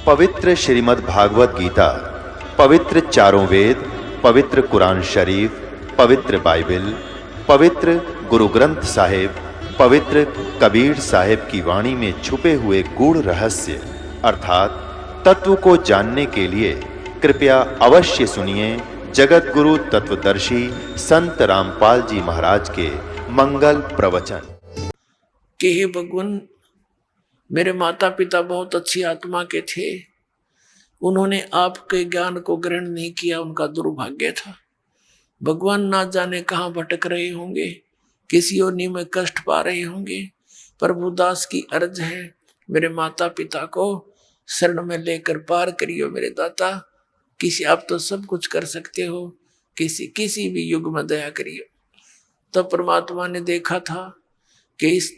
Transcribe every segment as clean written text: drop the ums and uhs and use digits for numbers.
पवित्र श्रीमद् भागवत गीता, पवित्र चारों वेद, पवित्र कुरान शरीफ, पवित्र बाइबल, पवित्र गुरु ग्रंथ साहिब, पवित्र कबीर साहिब की वाणी में छुपे हुए गूढ़ रहस्य अर्थात तत्व को जानने के लिए कृपया अवश्य सुनिए जगत गुरु तत्वदर्शी संत रामपाल जी महाराज के मंगल प्रवचन। कि हे भगवान, मेरे माता पिता बहुत अच्छी आत्मा के थे, उन्होंने आपके ज्ञान को ग्रहण नहीं किया, उनका दुर्भाग्य था। भगवान ना जाने कहाँ भटक रहे होंगे, किसी योनि में कष्ट पा रहे होंगे। प्रभु दास की अर्ज है, मेरे माता पिता को शरण में लेकर पार करियो मेरे दाता। किसी आप तो सब कुछ कर सकते हो, किसी भी युग में दया करियो। तब परमात्मा ने देखा था कि इस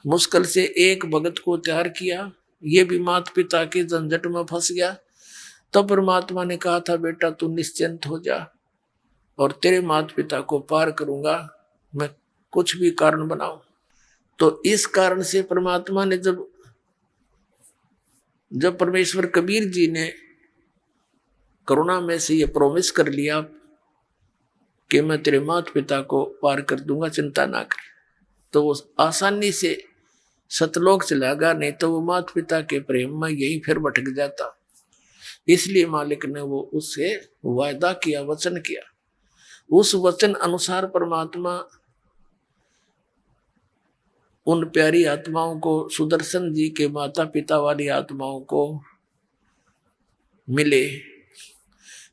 मुश्किल से एक भगत को तैयार किया, ये भी माता पिता के झंझट में फंस गया। तब परमात्मा ने कहा था, बेटा तू निश्चिंत हो जा और तेरे माता पिता को पार करूंगा, मैं कुछ भी कारण बनाऊं। तो इस कारण से परमात्मा ने जब परमेश्वर कबीर जी ने करुणा में से ये प्रॉमिस कर लिया कि मैं तेरे माता पिता को पार कर दूंगा, चिंता ना कर, तो वो आसानी से सतलोक चला गया, नहीं तो वो माता पिता के प्रेम में यही फिर भटक जाता। इसलिए मालिक ने वो उससे वायदा किया, वचन किया। उस वचन अनुसार परमात्मा उन प्यारी आत्माओं को, सुदर्शन जी के माता पिता वाली आत्माओं को मिले।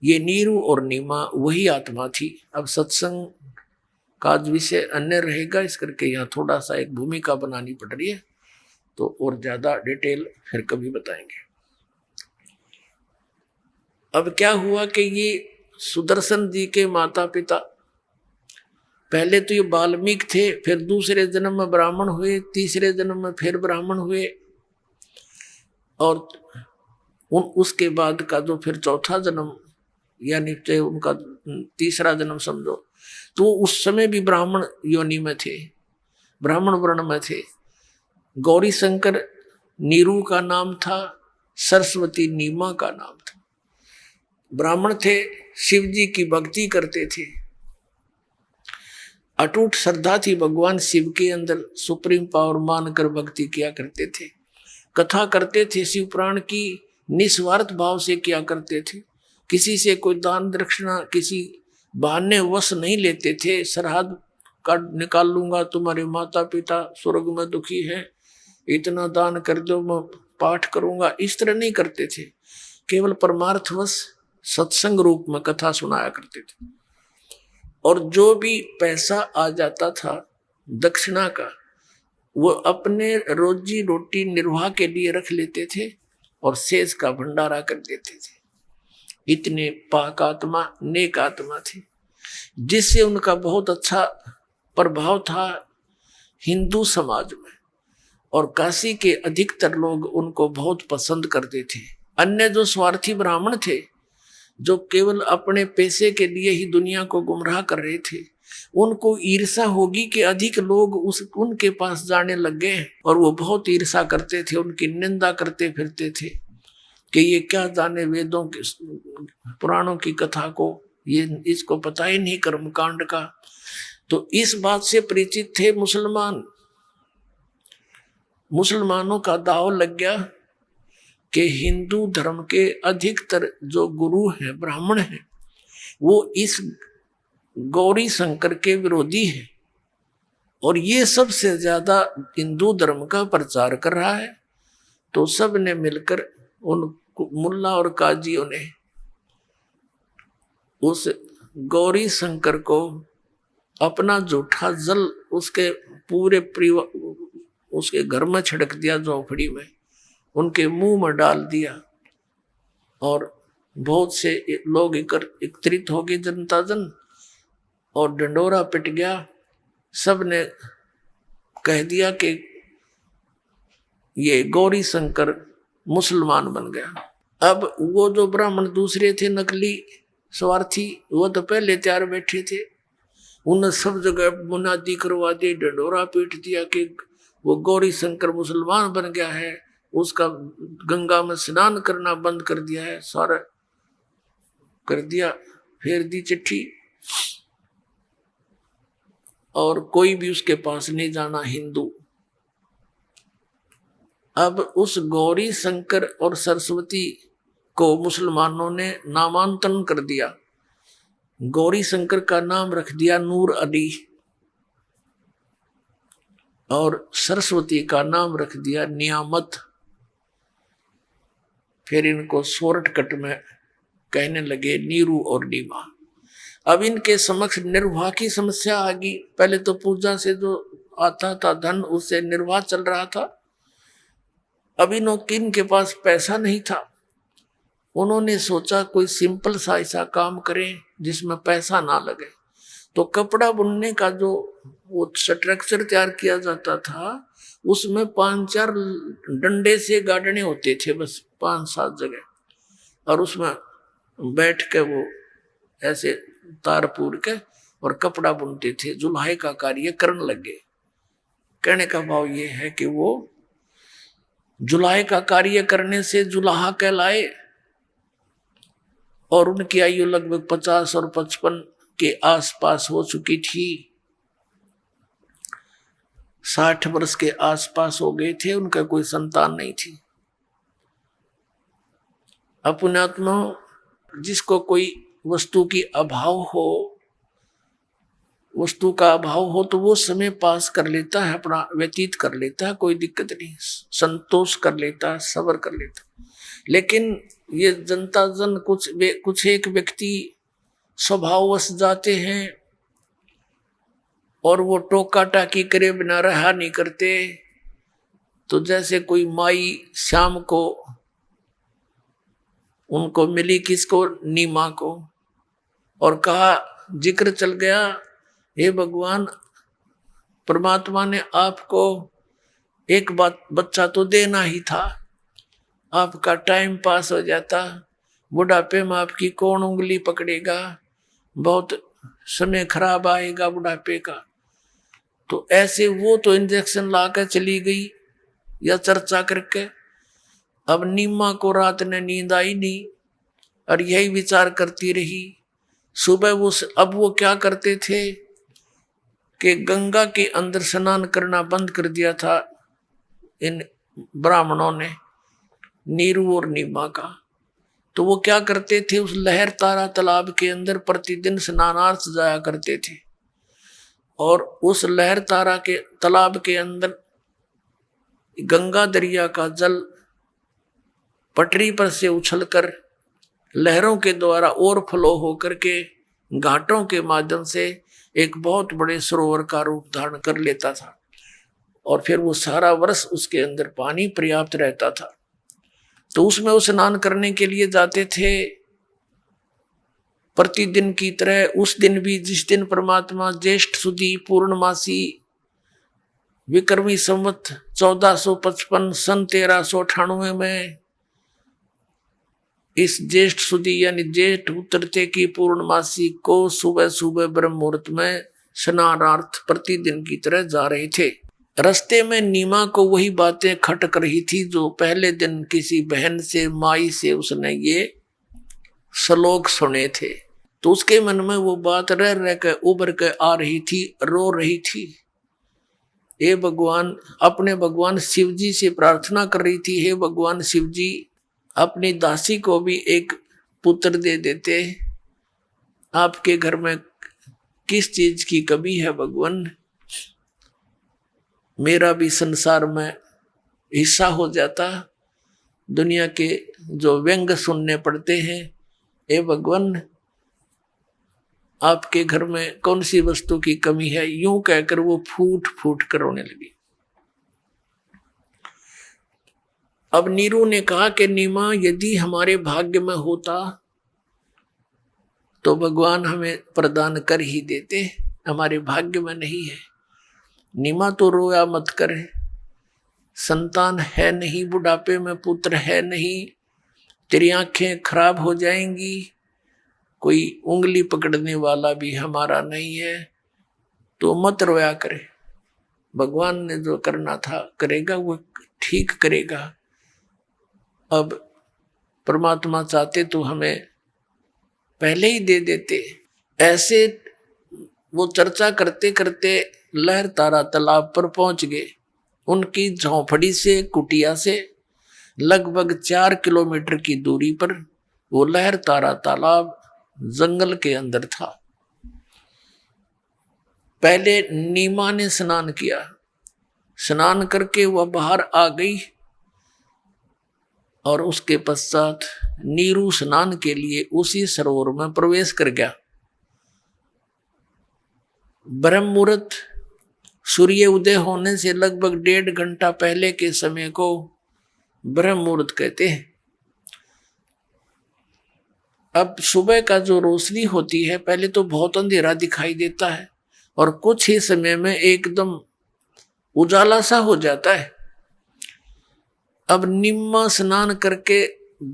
ये नीरू और नीमा वही आत्मा थी। अब सत्संग का विषय अन्य रहेगा, इस करके यहाँ थोड़ा सा एक भूमिका बनानी पड़ रही है, तो और ज्यादा डिटेल फिर कभी बताएंगे। अब क्या हुआ कि ये सुदर्शन जी के माता पिता पहले तो ये वाल्मीकि थे, फिर दूसरे जन्म में ब्राह्मण हुए, तीसरे जन्म में फिर ब्राह्मण हुए, और उसके बाद का जो फिर चौथा जन्म यानी चाहे उनका तीसरा जन्म समझो, तो उस समय भी ब्राह्मण योनि में थे, ब्राह्मण वर्ण में थे। गौरी शंकर नीरू का नाम था, सरस्वती नीमा का नाम था। ब्राह्मण थे, शिव जी की भक्ति करते थे, अटूट श्रद्धा थी भगवान शिव के अंदर, सुप्रीम पावर मानकर भक्ति किया करते थे। कथा करते थे शिव पुराण की, निस्वार्थ भाव से किया करते थे। किसी से कोई दान दक्षिणा किसी बहाने वश नहीं लेते थे। सरहद का निकाल लूंगा, तुम्हारे माता पिता स्वर्ग में दुखी है, इतना दान कर दो, मैं पाठ करूंगा, इस तरह नहीं करते थे। केवल परमार्थवश सत्संग रूप में कथा सुनाया करते थे। और जो भी पैसा आ जाता था दक्षिणा का, वो अपने रोजी रोटी निर्वाह के लिए रख लेते थे और शेष का भंडारा कर देते थे। इतने पाक आत्मा, नेक आत्मा थी, जिससे उनका बहुत अच्छा प्रभाव था हिंदू समाज में, और काशी के अधिकतर लोग उनको बहुत पसंद करते थे। अन्य जो स्वार्थी ब्राह्मण थे, जो केवल अपने पैसे के लिए ही दुनिया को गुमराह कर रहे थे, उनको ईर्षा होगी कि अधिक लोग उनके पास जाने लग गए, और वो बहुत ईर्षा करते थे, उनकी निंदा करते फिरते थे कि ये क्या जाने वेदों के पुराणों की कथा को, ये इसको पता ही नहीं कर्मकांड का। तो इस बात से परिचित थे मुसलमानों का दाव लग गया कि हिंदू धर्म के अधिकतर जो गुरु हैं, ब्राह्मण हैं, वो इस गौरी शंकर के विरोधी हैं, और ये सबसे ज्यादा हिंदू धर्म का प्रचार कर रहा है। तो सब ने मिलकर उन मुल्ला और काजियों ने उस गौरी शंकर को अपना जूठा जल उसके पूरे उसके घर में छिड़क दिया, झोपड़ी में उनके मुंह में डाल दिया, और बहुत से लोग एकत्रित हो गए, जनता जन, और डंडोरा पिट गया। सब ने कह दिया कि ये गौरी शंकर मुसलमान बन गया। अब वो जो ब्राह्मण दूसरे थे, नकली स्वार्थी, वो तो पहले तैयार बैठे थे, उन्हें सब जगह मुनादी करवा दी, डंडोरा पीट दिया कि वो गौरी शंकर मुसलमान बन गया है, उसका गंगा में स्नान करना बंद कर दिया है, सारा कर दिया, फेर दी चिट्ठी, और कोई भी उसके पास नहीं जाना हिंदू। अब उस गौरी शंकर और सरस्वती को मुसलमानों ने नामांतरण कर दिया। गौरी शंकर का नाम रख दिया नूर अली और सरस्वती का नाम रख दिया नियामत। फिर इनको शॉर्टकट में कहने लगे नीरू और नीमा। अब इनके समक्ष निर्वाह की समस्या आ गई। पहले तो पूजा से जो आता था धन, उससे निर्वाह चल रहा था। अब इनके पास पैसा नहीं था। उन्होंने सोचा कोई सिंपल सा ऐसा काम करें जिसमें पैसा ना लगे। तो कपड़ा बुनने का जो वो स्ट्रक्चर तैयार किया जाता था, उसमें 5-4 डंडे से गाड़ने होते थे, बस 5-7 जगह, और उसमें बैठ के वो ऐसे तार पूर के और कपड़ा बुनते थे। जुल्हाई का कार्य करने लगे। कहने का भाव ये है कि वो जुल्हाई का कार्य करने से जुल्हा कहलाए, और उनकी आयु लगभग 50 और 55 के आसपास हो चुकी थी। 60 वर्ष के आसपास हो गए थे, उनका कोई संतान नहीं थी। अपनात्मा जिसको कोई वस्तु की अभाव हो, वस्तु का अभाव हो, तो वो समय पास कर लेता है, अपना व्यतीत कर लेता है, कोई दिक्कत नहीं, संतोष कर लेता है, सब्र कर लेता है। लेकिन ये जनता जन कुछ एक व्यक्ति स्वभाववश जाते हैं और वो टोका टाकी करे बिना रहा नहीं करते। तो जैसे कोई माई शाम को उनको मिली, किसको, नीमा को, और कहा, जिक्र चल गया, हे भगवान, परमात्मा ने आपको एक बच्चा तो देना ही था, आपका टाइम पास हो जाता, बुढ़ापे में आपकी कौन उंगली पकड़ेगा, बहुत समय खराब आएगा बुढ़ापे का। तो ऐसे वो तो इंजेक्शन लाकर चली गई या चर्चा करके। अब नीमा को रात ने नींद आई नहीं और यही विचार करती रही। सुबह अब वो क्या करते थे कि गंगा के अंदर स्नान करना बंद कर दिया था इन ब्राह्मणों ने, नीरू और नीमा का। तो वो क्या करते थे, उस लहर तारा तालाब के अंदर प्रतिदिन स्नानार्थ जाया करते थे, और उस लहर तारा के तालाब के अंदर गंगा दरिया का जल पटरी पर से उछलकर लहरों के द्वारा ओवरफ्लो होकर के घाटों के माध्यम से एक बहुत बड़े सरोवर का रूप धारण कर लेता था, और फिर वो सारा वर्ष उसके अंदर पानी पर्याप्त रहता था। तो उसमें वो स्नान करने के लिए जाते थे प्रतिदिन की तरह। उस दिन भी, जिस दिन परमात्मा ज्येष्ठ सुदी पूर्णमासी विक्रमी संवत 1455 सन 1398 में इस ज्येष्ठ सुदी यानी ज्येष्ठ उतरते की पूर्णमासी को सुबह सुबह ब्रह्म मुहूर्त में स्नानार्थ प्रतिदिन की तरह जा रहे थे। रास्ते में नीमा को वही बातें खटक रही थी जो पहले दिन किसी बहन से, माई से उसने ये श्लोक सुने थे। तो उसके मन में वो बात रह रह के उभर के आ रही थी, रो रही थी। हे भगवान, अपने भगवान शिव जी से प्रार्थना कर रही थी, हे भगवान शिव जी, अपनी दासी को भी एक पुत्र दे देते। आपके घर में किस चीज की कमी है भगवान, मेरा भी संसार में हिस्सा हो जाता। दुनिया के जो व्यंग सुनने पड़ते हैं, हे भगवान, आपके घर में कौन सी वस्तु की कमी है। यूं कहकर वो फूट फूट कर रोने लगी। अब नीरू ने कहा कि नीमा, यदि हमारे भाग्य में होता तो भगवान हमें प्रदान कर ही देते, हमारे भाग्य में नहीं है। नीमा तो रोया मत कर, संतान है नहीं, बुढ़ापे में पुत्र है नहीं, तेरी आंखें खराब हो जाएंगी, कोई उंगली पकड़ने वाला भी हमारा नहीं है, तो मत रोया करे। भगवान ने जो करना था करेगा, वो ठीक करेगा। अब परमात्मा चाहते तो हमें पहले ही दे देते। ऐसे वो चर्चा करते करते लहर तारा तालाब पर पहुंच गए। उनकी झोंपड़ी से, कुटिया से लगभग 4 किलोमीटर की दूरी पर वो लहर तारा तालाब जंगल के अंदर था। पहले नीमा ने स्नान किया। स्नान करके वह बाहर आ गई और उसके पश्चात नीरू स्नान के लिए उसी सरोवर में प्रवेश कर गया। ब्रह्म मुहूर्त सूर्य उदय होने से लगभग 1.5 घंटा पहले के समय को ब्रह्म मुहूर्त कहते हैं। अब सुबह का जो रोशनी होती है, पहले तो बहुत अंधेरा दिखाई देता है और कुछ ही समय में एकदम उजाला सा हो जाता है। अब निम्मा स्नान करके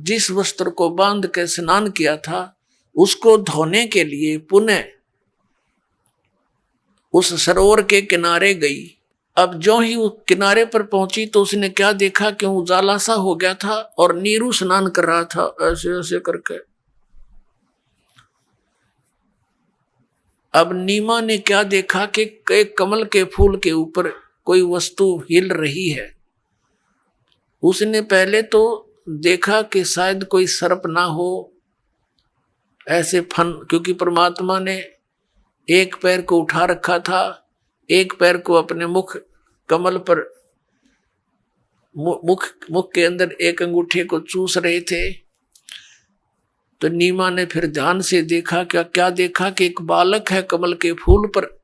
जिस वस्त्र को बांध के स्नान किया था, उसको धोने के लिए पुनः उस सरोवर के किनारे गई। अब जो ही उस किनारे पर पहुंची तो उसने क्या देखा कि उजाला सा हो गया था और नीरू स्नान कर रहा था ऐसे ऐसे करके। अब नीमा ने क्या देखा कि एक कमल के फूल के ऊपर कोई वस्तु हिल रही है। उसने पहले तो देखा कि शायद कोई सर्प ना हो, ऐसे फन, क्योंकि परमात्मा ने एक पैर को उठा रखा था, एक पैर को अपने मुख कमल पर, मुख के अंदर एक अंगूठे को चूस रहे थे। तो नीमा ने फिर ध्यान से देखा, क्या देखा कि एक बालक है कमल के फूल पर।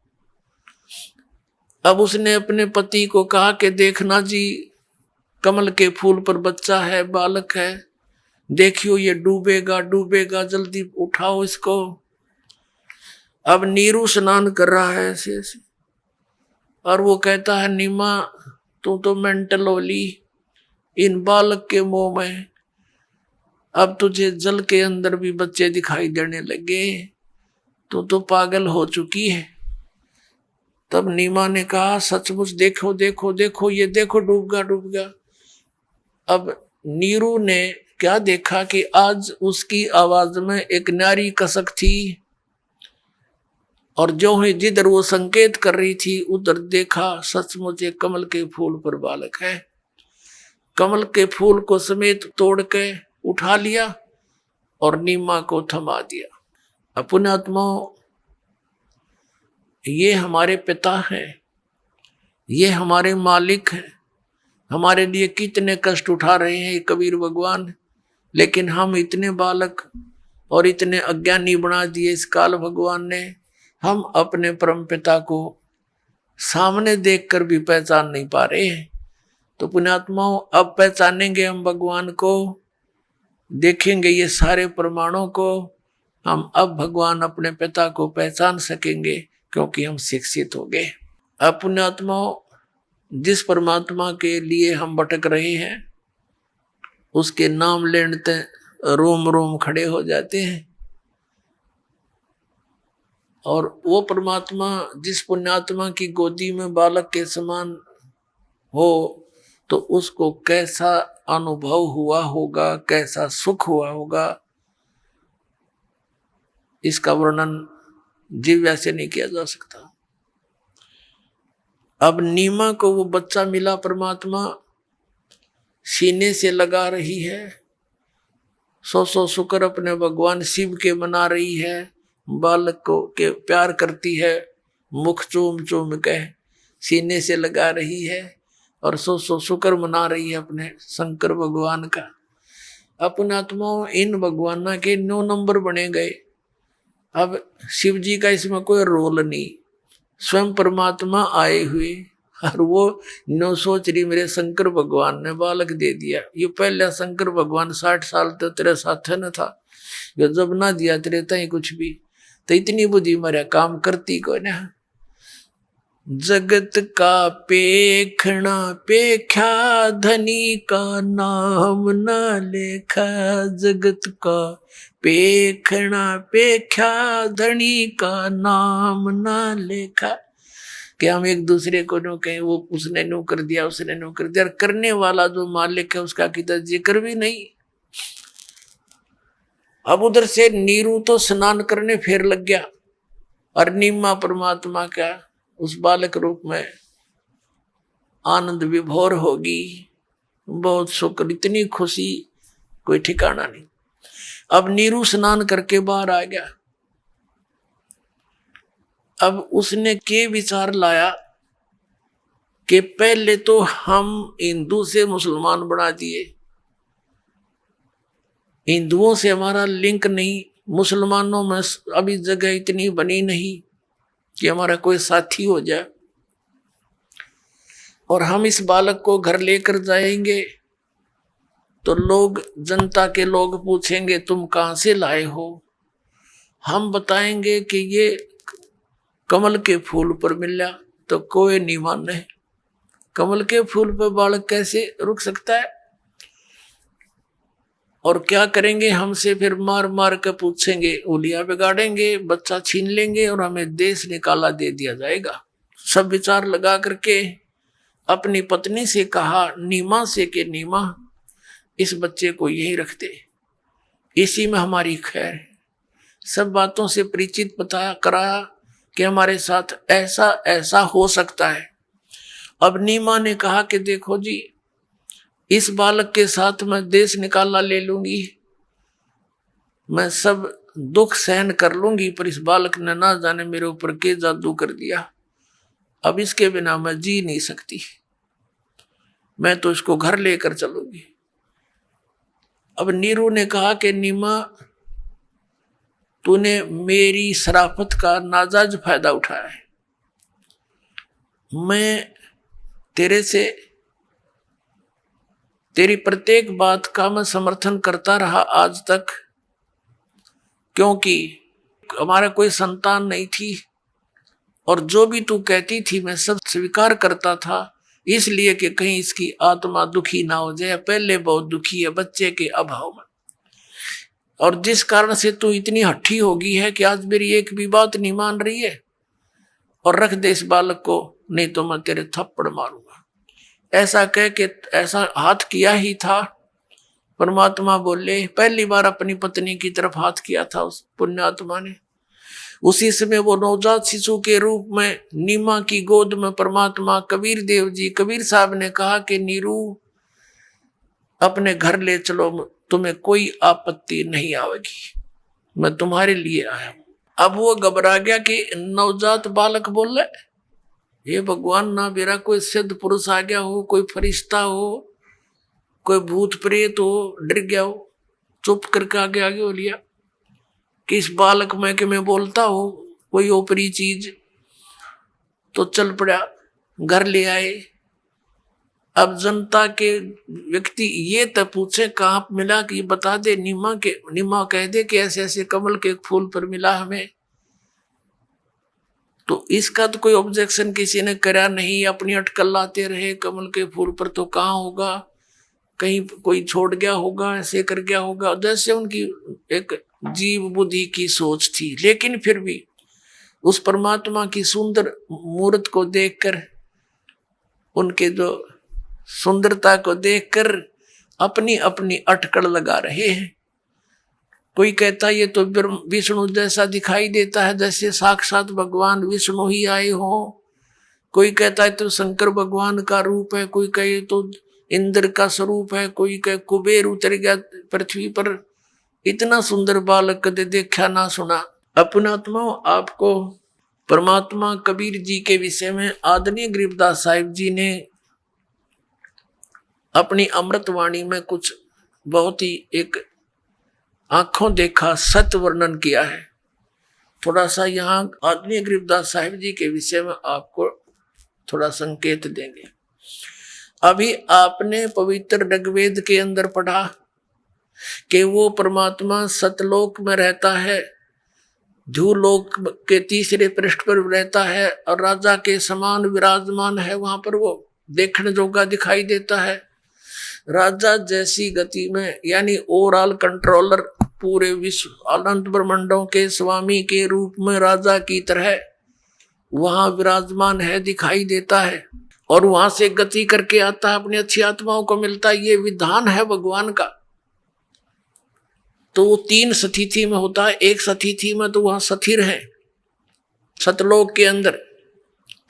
अब उसने अपने पति को कहा कि देखना जी, कमल के फूल पर बच्चा है, बालक है, देखियो ये डूबेगा डूबेगा, जल्दी उठाओ इसको। अब नीरू स्नान कर रहा है ऐसे ऐसे और वो कहता है, नीमा तू तो मेंटल होली, इन बालक के मोह में अब तुझे जल के अंदर भी बच्चे दिखाई देने लगे, तू तो पागल हो चुकी है। तब नीमा ने कहा, सचमुच देखो देखो देखो, ये देखो डूब गया डूब गया। अब नीरू ने क्या देखा कि आज उसकी आवाज में एक न्यारी कसक थी और जो ही जिधर वो संकेत कर रही थी उधर देखा, सचमुच एक कमल के फूल पर बालक है। कमल के फूल को समेत तोड़ के उठा लिया और नीमा को थमा दिया। अपने आत्माओं, ये हमारे पिता हैं, ये हमारे मालिक हैं, हमारे लिए कितने कष्ट उठा रहे हैं ये कबीर भगवान। लेकिन हम इतने बालक और इतने अज्ञानी बना दिए इस काल भगवान ने। हम अपने परम पिता को सामने देखकर भी पहचान नहीं पा रहे हैं। तो पुण्यात्माओं, अब पहचानेंगे हम भगवान को, देखेंगे ये सारे प्रमाणों को, हम अब भगवान अपने पिता को पहचान सकेंगे क्योंकि हम शिक्षित हो गए। अब पुण्यात्माओं, जिस परमात्मा के लिए हम भटक रहे हैं उसके नाम लेते रोम रोम खड़े हो जाते हैं। और वो परमात्मा जिस पुण्यात्मा की गोदी में बालक के समान हो तो उसको कैसा अनुभव हुआ होगा, कैसा सुख हुआ होगा, इसका वर्णन जीव से नहीं किया जा सकता। अब नीमा को वो बच्चा मिला, परमात्मा सीने से लगा रही है, सौ शुक्र अपने भगवान शिव के मना रही है, बालक को के प्यार करती है, मुख चूम चूम के सीने से लगा रही है और सौ शुक्र मना रही है अपने शंकर भगवान का। अपने आत्माओं, इन भगवाना के 9 नंबर बने गए। अब शिव जी का इसमें कोई रोल नहीं, स्वयं परमात्मा आए हुए और वो 9 सोच रही मेरे शंकर भगवान ने बालक दे दिया। ये पहला शंकर भगवान 60 साल तो तेरे साथ न था, जो जब ना दिया तेरे तई कुछ भी, तो इतनी बुद्धि मेरा काम करती को ना। जगत का पेखना पेख्या, धनी का नाम न लेखा। जगत का पेखना पेख्या, धनी का नाम न लेखा। कि हम एक दूसरे को नो कहें वो उसने नो कर दिया, उसने नो कर दिया। करने वाला जो मालिक है उसका किधर जिक्र भी नहीं। अब उधर से नीरू तो स्नान करने फिर लग गया और नीमा परमात्मा का उस बालक रूप में आनंद विभोर होगी, बहुत शुक्र, इतनी खुशी कोई ठिकाना नहीं। अब नीरू स्नान करके बाहर आ गया। अब उसने के विचार लाया कि पहले तो हम हिंदू से मुसलमान बना दिए, हिंदुओं से हमारा लिंक नहीं, मुसलमानों में अभी जगह इतनी बनी नहीं कि हमारा कोई साथी हो जाए, और हम इस बालक को घर लेकर जाएंगे तो लोग, जनता के लोग पूछेंगे तुम कहाँ से लाए हो। हम बताएंगे कि ये कमल के फूल पर मिला तो कोई नहीं माने। कमल के फूल पर बालक कैसे रुक सकता है। और क्या करेंगे, हमसे फिर मार मार कर पूछेंगे, उलिया बिगाड़ेंगे, बच्चा छीन लेंगे और हमें देश निकाला दे दिया जाएगा। सब विचार लगा करके अपनी पत्नी से कहा, नीमा से कि नीमा इस बच्चे को यही रखते, इसी में हमारी खैर है। सब बातों से परिचित बताया कराया कि हमारे साथ ऐसा ऐसा हो सकता है। अब नीमा ने कहा कि देखो जी, इस बालक के साथ मैं देश निकाला ले लूंगी, मैं सब दुख सहन कर लूंगी, पर इस बालक ने ना जाने मेरे ऊपर के जादू कर दिया। अब इसके बिना मैं जी नहीं सकती, मैं तो इसको घर लेकर चलूंगी। अब नीरू ने कहा कि नीमा, तूने मेरी शराफत का नाजायज फायदा उठाया है। मैं तेरे से तेरी प्रत्येक बात का मैं समर्थन करता रहा आज तक, क्योंकि हमारा कोई संतान नहीं थी और जो भी तू कहती थी मैं सब स्वीकार करता था, इसलिए कि कहीं इसकी आत्मा दुखी ना हो जाए। पहले बहुत दुखी है बच्चे के अभाव में, और जिस कारण से तू इतनी हट्ठी हो गई है कि आज मेरी एक भी बात नहीं मान रही है, और रख दे इस बालक को, नहीं तो मैं तेरे थप्पड़ मारूंगा। ऐसा कह के ऐसा हाथ किया ही था। परमात्मा बोले, पहली बार अपनी पत्नी की तरफ हाथ किया था उस पुण्यात्मा ने। उसी समय वो नवजात शिशु के रूप में नीमा की गोद में परमात्मा कबीर देव जी, कबीर साहब ने कहा कि नीरू अपने घर ले चलो, तुम्हें कोई आपत्ति नहीं आवेगी, मैं तुम्हारे लिए आया हूं। अब वो घबरा गया कि नवजात बालक बोल रहे, ये भगवान ना मेरा कोई सिद्ध पुरुष आ गया हो, कोई फरिश्ता हो, कोई भूत प्रेत हो, डर गया हो। चुप करके आगे आगे हो लिया कि इस बालक में कि मैं बोलता हो कोई ऊपरी चीज, तो चल पड़ा, घर ले आए। अब जनता के व्यक्ति ये तब पूछे कहाँ मिला, कि बता दे नीमा के, नीमा कह दे कि ऐसे ऐसे कमल के फूल पर मिला हमें। तो इसका तो कोई ऑब्जेक्शन किसी ने करा नहीं, अपनी अटकल लाते रहे, कमल के फूल पर तो कहाँ होगा, कहीं कोई छोड़ गया होगा, ऐसे कर गया होगा, जैसे उनकी एक जीव बुद्धि की सोच थी। लेकिन फिर भी उस परमात्मा की सुंदर मूर्त को देखकर, उनके जो सुंदरता को देखकर अपनी अपनी अटकल लगा रहे हैं। कोई कहता ये तो विष्णु जैसा दिखाई देता है, जैसे साक्षात भगवान विष्णु ही आए हो। कोई कहता है तो शंकर भगवान का रूप है, कोई कहे तो इंद्र का स्वरूप है, कोई कहे कुबेर उतर गया पृथ्वी पर। इतना सुंदर बालक कदे देखा ना सुना। अपनात्मा, आपको परमात्मा कबीर जी के विषय में आदरणीय गरीबदास साहिब जी ने अपनी अमृतवाणी में कुछ बहुत ही एक आंखों देखा सत्य वर्णन किया है। थोड़ा सा यहाँ आदरणीय गरीबदास साहिब जी के विषय में आपको थोड़ा संकेत देंगे। अभी आपने पवित्र ऋग्वेद के अंदर पढ़ा कि वो परमात्मा सतलोक में रहता है, ध्रुवलोक के तीसरे पृष्ठ पर रहता है और राजा के समान विराजमान है। वहां पर वो देखने जोगा दिखाई देता है। राजा जैसी गति में, यानी ओवरऑल कंट्रोलर, पूरे विश्व अनंत ब्रह्मांडों के स्वामी के रूप में राजा की तरह वहां विराजमान है, दिखाई देता है और वहां से गति करके आता है, अपनी अच्छी आत्माओं को मिलता है। ये विधान है भगवान का। तो वो 3 सतिथि में होता है। एक सतिथि में तो वहां स्थिर है सतलोक के अंदर।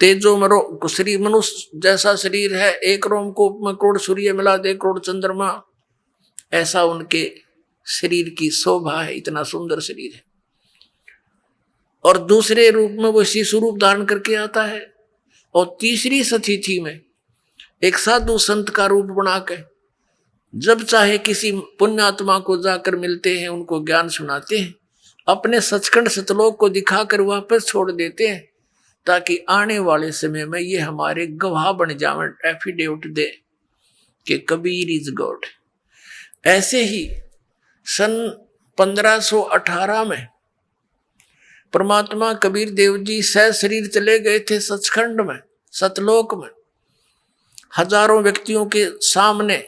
तेजो मरो शरीर, मनुष्य जैसा शरीर है, 1 रोमकूप में करोड़ सूर्य मिला दे, करोड़ चंद्रमा, ऐसा उनके शरीर की शोभा है, इतना सुंदर शरीर है। और दूसरे रूप में वो शिशु रूप धारण करके आता है। और तीसरी सतिथि में एक साधु संत का रूप बना के जब चाहे किसी पुण्यात्मा को जाकर मिलते हैं, उनको ज्ञान सुनाते हैं, अपने सचखंड सतलोक को दिखाकर वापस छोड़ देते हैं, ताकि आने वाले समय में ये हमारे गवाह बन जाए, एफिडेविट दे कि कबीर इज गॉड। ऐसे ही सन 1518 में परमात्मा कबीर देव जी सह शरीर चले गए थे सचखंड में, सतलोक में, हजारों व्यक्तियों के सामने।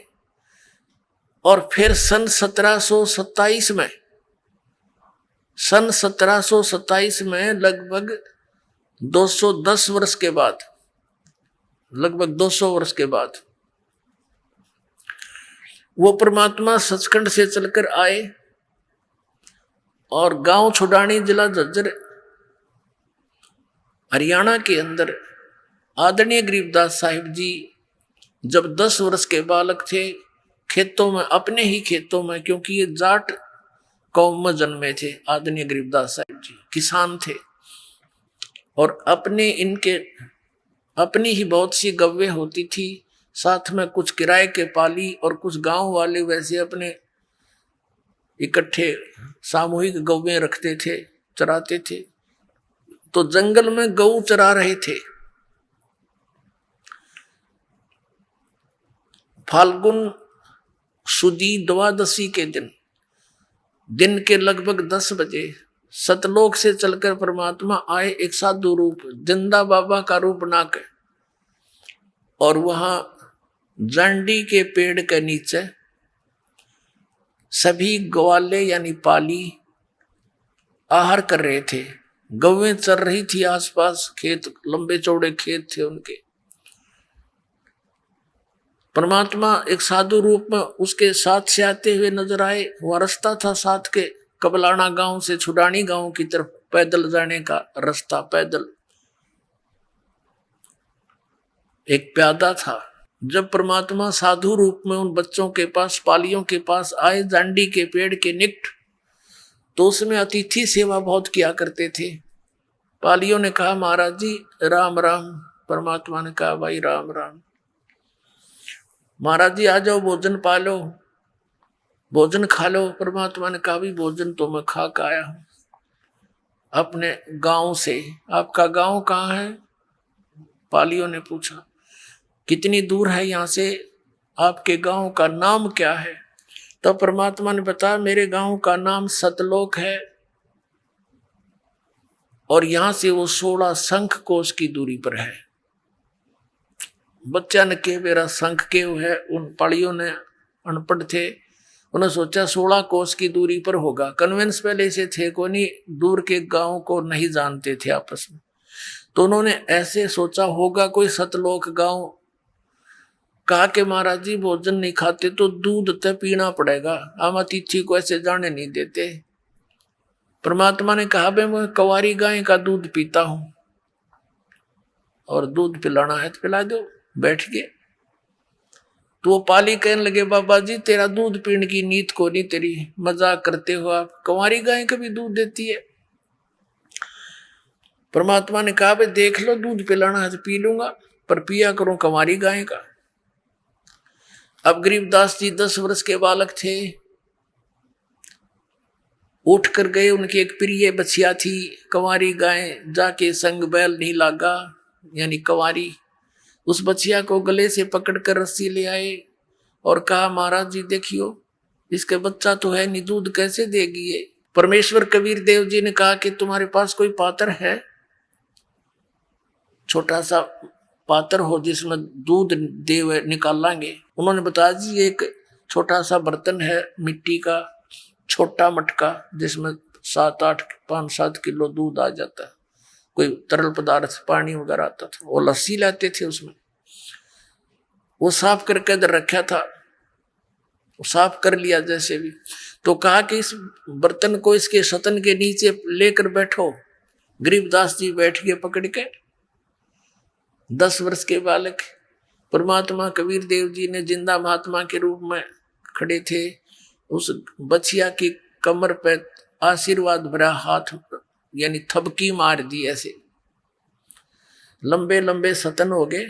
और फिर सन 1727 में लगभग 210 वर्ष के बाद, लगभग 200 वर्ष के बाद वो परमात्मा सचखंड से चलकर आए और गांव छुडानी, जिला झज्जर, हरियाणा के अंदर आदरणीय गरीबदास साहिब जी जब 10 वर्ष के बालक थे, खेतों में, अपने ही खेतों में, क्योंकि ये जाट कौम में जन्मे थे, आदरणीय गरीबदास साहिब जी किसान थे और अपनी ही बहुत सी गव्वें होती थी, साथ में कुछ किराए के पाली और कुछ गांव वाले वैसे अपने इकट्ठे सामूहिक गौवें रखते थे, चराते थे। तो जंगल में गऊ चरा रहे थे। फाल्गुन सुदी द्वादशी के दिन के लगभग 10 बजे सतलोक से चलकर परमात्मा आए, एक साधु रूप, जिंदा बाबा का रूप बनाकर, और वहां जांडी के पेड़ के नीचे सभी ग्वाले यानी पाली आहार कर रहे थे। गौवें चर रही थी आसपास, खेत, लंबे चौड़े खेत थे उनके। परमात्मा एक साधु रूप में उसके साथ से आते हुए नजर आए। वह रास्ता था साथ के कबलाना गांव से छुडानी गांव की तरफ पैदल जाने का रास्ता, पैदल एक प्यादा था। जब परमात्मा साधु रूप में उन बच्चों के पास, पालियों के पास आए, जांडी के पेड़ के निकट, तो उसमें अतिथि सेवा बहुत किया करते थे। पालियों ने कहा, महाराज जी राम राम। परमात्मा ने कहा, भाई राम राम। महाराज जी आ जाओ, भोजन पा लो, भोजन खा लो। परमात्मा ने कहा, भी भोजन तो मैं खा के आया हूं अपने गांव से। आपका गांव कहाँ है? पालियों ने पूछा। कितनी दूर है यहाँ से? आपके गांव का नाम क्या है? तो परमात्मा ने बताया, मेरे गांव का नाम सतलोक है और यहां से वो 16 शंख कोश की दूरी पर है। बच्चा ने के मेरा शंख के है। उन पालियों ने, अनपढ़ थे, उन्होंने सोचा 16 कोस की दूरी पर होगा। कन्वेंस पहले से थे को नहीं, दूर के गांव को नहीं जानते थे आपस में, तो उन्होंने ऐसे सोचा होगा कोई सतलोक गांव। कहा कि महाराज जी भोजन नहीं खाते तो दूध तो पीना पड़ेगा, हम अतिथि को ऐसे जाने नहीं देते। परमात्मा ने कहा, बे मैं कवारी गाय का दूध पीता हूं और दूध पिलाना है तो पिला दो, बैठ गए। तो वो पाली कहने लगे, बाबा जी तेरा दूध पीने की नीत को नहीं, तेरी मजाक करते हो आप, कंवारी गाय कभी दूध देती है? परमात्मा ने कहा, भाई देख लो, दूध पिलाना है तो पी लूंगा, पर पिया करो कंवारी गाय का। अब गरीबदास जी 10 वर्ष के बालक थे, उठ कर गए। उनकी एक प्रिय बछिया थी, कंवारी गाय, जाके संग बैल नहीं लागा, यानी कंवारी। उस बछिया को गले से पकड़कर रस्सी ले आए और कहा, महाराज जी देखियो, इसके बच्चा तो है नहीं, दूध कैसे देगी ये? परमेश्वर कबीर देव जी ने कहा कि तुम्हारे पास कोई पात्र है, छोटा सा पात्र हो जिसमें दूध देव निकालेंगे। उन्होंने बताया, जी एक छोटा सा बर्तन है मिट्टी का, छोटा मटका, जिसमें 5-7 किलो दूध आ जाता है। कोई तरल पदार्थ पानी वगैरह आता था, वो लस्सी लाते थे उसमें, वो साफ करके इधर रखा था, साफ कर लिया जैसे भी। तो कहा कि इस बर्तन को इसके सतन के नीचे लेकर बैठो। गरीबदास जी बैठ गए पकड़ के। 10 वर्ष के बालक परमात्मा कबीर देव जी ने जिंदा महात्मा के रूप में खड़े थे, उस बछिया की कमर पे आशीर्वाद भरा हाथ यानी थपकी मार दी, ऐसे लंबे लंबे सतन हो गए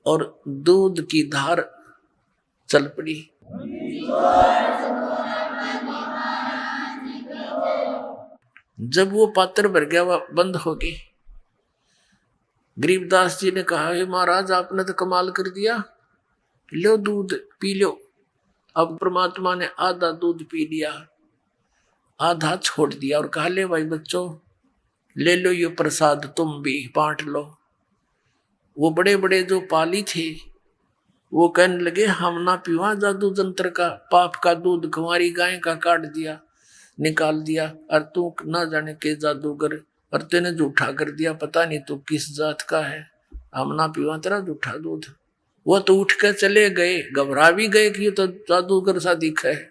और दूध की धार चल पड़ी। जब वो पात्र भर गया, वह बंद हो गई। गरीबदास जी ने कहा, हे महाराज आपने तो कमाल कर दिया, लो दूध पी लो। अब परमात्मा ने आधा दूध पी लिया, आधा छोड़ दिया और कहा, ले भाई बच्चों ले लो ये प्रसाद, तुम भी बांट लो। वो बड़े बड़े जो पाली थे वो कहने लगे, हम ना पीवा जादू जंत्र का, पाप का दूध कुंवारी गाय का काट दिया निकाल दिया, और तू ना जाने के जादूगर, और तेने जूठा कर दिया, पता नहीं तू किस जात का है, हम ना पीवा तेरा जूठा दूध। वो तो उठ कर चले गए, घबरा भी गए कि ये तो जादूगर सा दिखा है।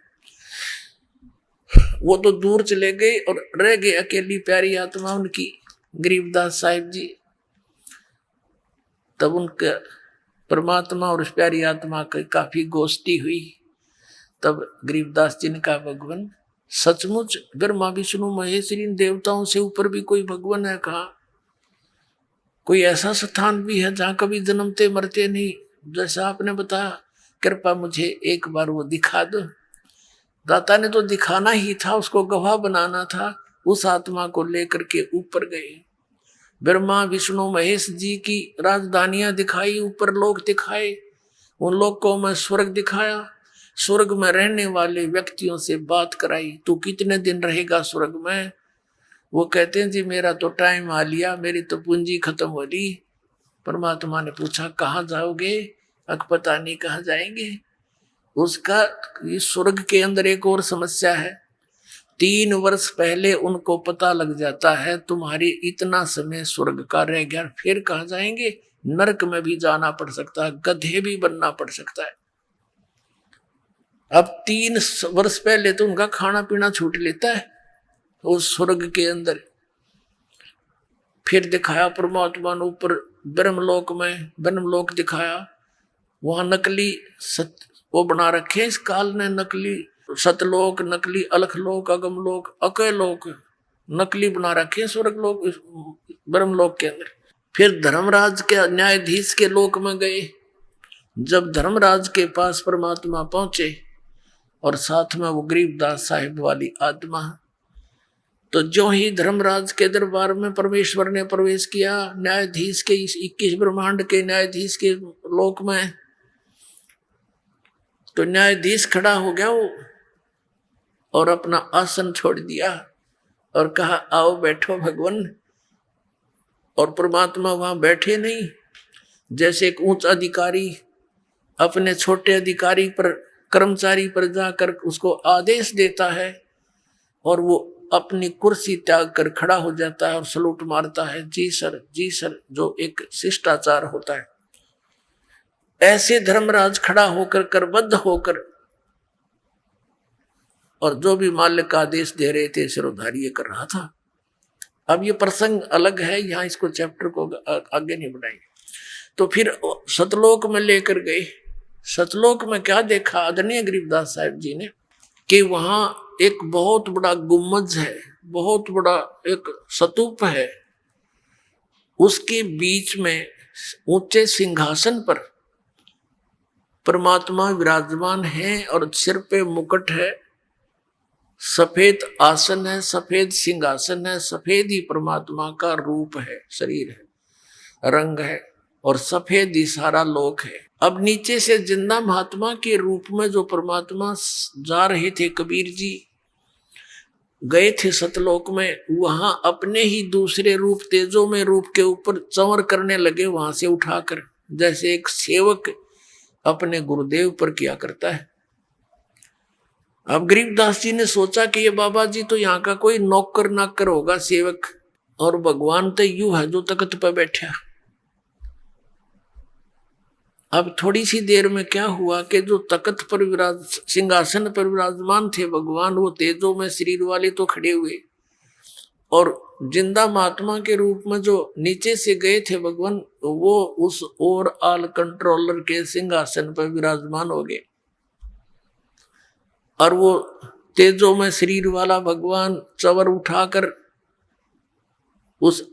वो तो दूर चले गए और रह गए अकेली प्यारी आत्मा उनकी, गरीबदास साहिब जी। तब उनके परमात्मा और उस प्यारी आत्मा की काफी गोष्ठी हुई। तब गरीबदास जी ने कहा, भगवान सचमुच ब्रह्मा विष्णु महेश इन देवताओं से ऊपर भी कोई भगवान है? कहा कोई ऐसा स्थान भी है जहां कभी जन्मते मरते नहीं, जैसा आपने बताया, कृपा मुझे एक बार वो दिखा दो। दाता ने तो दिखाना ही था, उसको गवाह बनाना था। उस आत्मा को लेकर के ऊपर गए, ब्रह्मा विष्णु महेश जी की राजधानियां दिखाई, ऊपर लोक दिखाए, उन लोकों में स्वर्ग दिखाया, स्वर्ग में रहने वाले व्यक्तियों से बात कराई, तू कितने दिन रहेगा स्वर्ग में? वो कहते हैं जी मेरा तो टाइम आ लिया, मेरी तो पूंजी खत्म हो रही। परमात्मा ने पूछा कहाँ जाओगे? अक पता नहीं कहाँ जाएंगे। उसका इस स्वर्ग के अंदर एक और समस्या है, 3 वर्ष पहले उनको पता लग जाता है तुम्हारी इतना समय स्वर्ग का रह गया, फिर कहाँ जाएंगे? नरक में भी जाना पड़ सकता है, गधे भी बनना पड़ सकता है। अब 3 वर्ष पहले तो उनका खाना पीना छूट लेता है उस स्वर्ग के अंदर। फिर दिखाया परमात्मा ने ऊपर ब्रह्मलोक में, ब्रह्मलोक दिखाया, वहां नकली वो बना रखे इस काल ने, नकली सतलोक, नकली अलखलोक, अगमलोक, अकलोक, नकली बना रखे स्वर्गलोक ब्रह्मलोक के अंदर। फिर धर्मराज के न्यायाधीश के लोक में गए। जब धर्मराज के पास परमात्मा पहुंचे और साथ में वो गरीबदास साहिब वाली आत्मा, तो जो ही धर्मराज के दरबार में परमेश्वर ने प्रवेश किया, न्यायाधीश के 21 ब्रह्मांड के न्यायाधीश के लोक में, तो न्यायाधीश खड़ा हो गया वो और अपना आसन छोड़ दिया और कहा आओ बैठो भगवान। और परमात्मा वहां बैठे नहीं, जैसे एक उच्च अधिकारी अपने छोटे अधिकारी पर, कर्मचारी पर जाकर उसको आदेश देता है और वो अपनी कुर्सी त्याग कर खड़ा हो जाता है और सलूट मारता है, जी सर, जो एक शिष्टाचार होता है। ऐसे धर्मराज खड़ा होकर करबद्ध होकर और जो भी मालिक का आदेश दे रहे थे सिरोधार्य कर रहा था। अब ये प्रसंग अलग है, यहाँ इसको चैप्टर को आगे नहीं बढ़ाएंगे। तो फिर सतलोक में लेकर गए। सतलोक में क्या देखा आदरणीय गरीबदास साहिब जी ने, कि वहां एक बहुत बड़ा गुम्बद है, बहुत बड़ा एक स्तूप है, उसके बीच में ऊंचे सिंहासन पर परमात्मा विराजमान है और सिर पे मुकुट है, सफेद आसन है, सफेद सिंहासन है, सफेद ही परमात्मा का रूप है, शरीर है, रंग है और सफेद ही सारा लोक है। अब नीचे से जिंदा महात्मा के रूप में जो परमात्मा जा रहे थे, कबीर जी गए थे सतलोक में, वहां अपने ही दूसरे रूप तेजो में रूप के ऊपर चंवर करने लगे, वहां से उठाकर, जैसे एक सेवक अपने गुरुदेव पर किया करता है। अब गरीबदास जी ने सोचा कि ये बाबा जी तो यहाँ का कोई नौकर नाकर होगा, सेवक, और भगवान तो यू है जो तख्त पर बैठा। अब थोड़ी सी देर में क्या हुआ कि जो तख्त पर सिंहासन पर विराजमान थे भगवान, वो तेजो में शरीर वाले तो खड़े हुए, और जिंदा महात्मा के रूप में जो नीचे से गए थे भगवान, वो उस और ऑल कंट्रोलर के सिंहासन पर विराजमान हो गए। और वो तेजो में शरीर वाला भगवान चवर उठाकर उस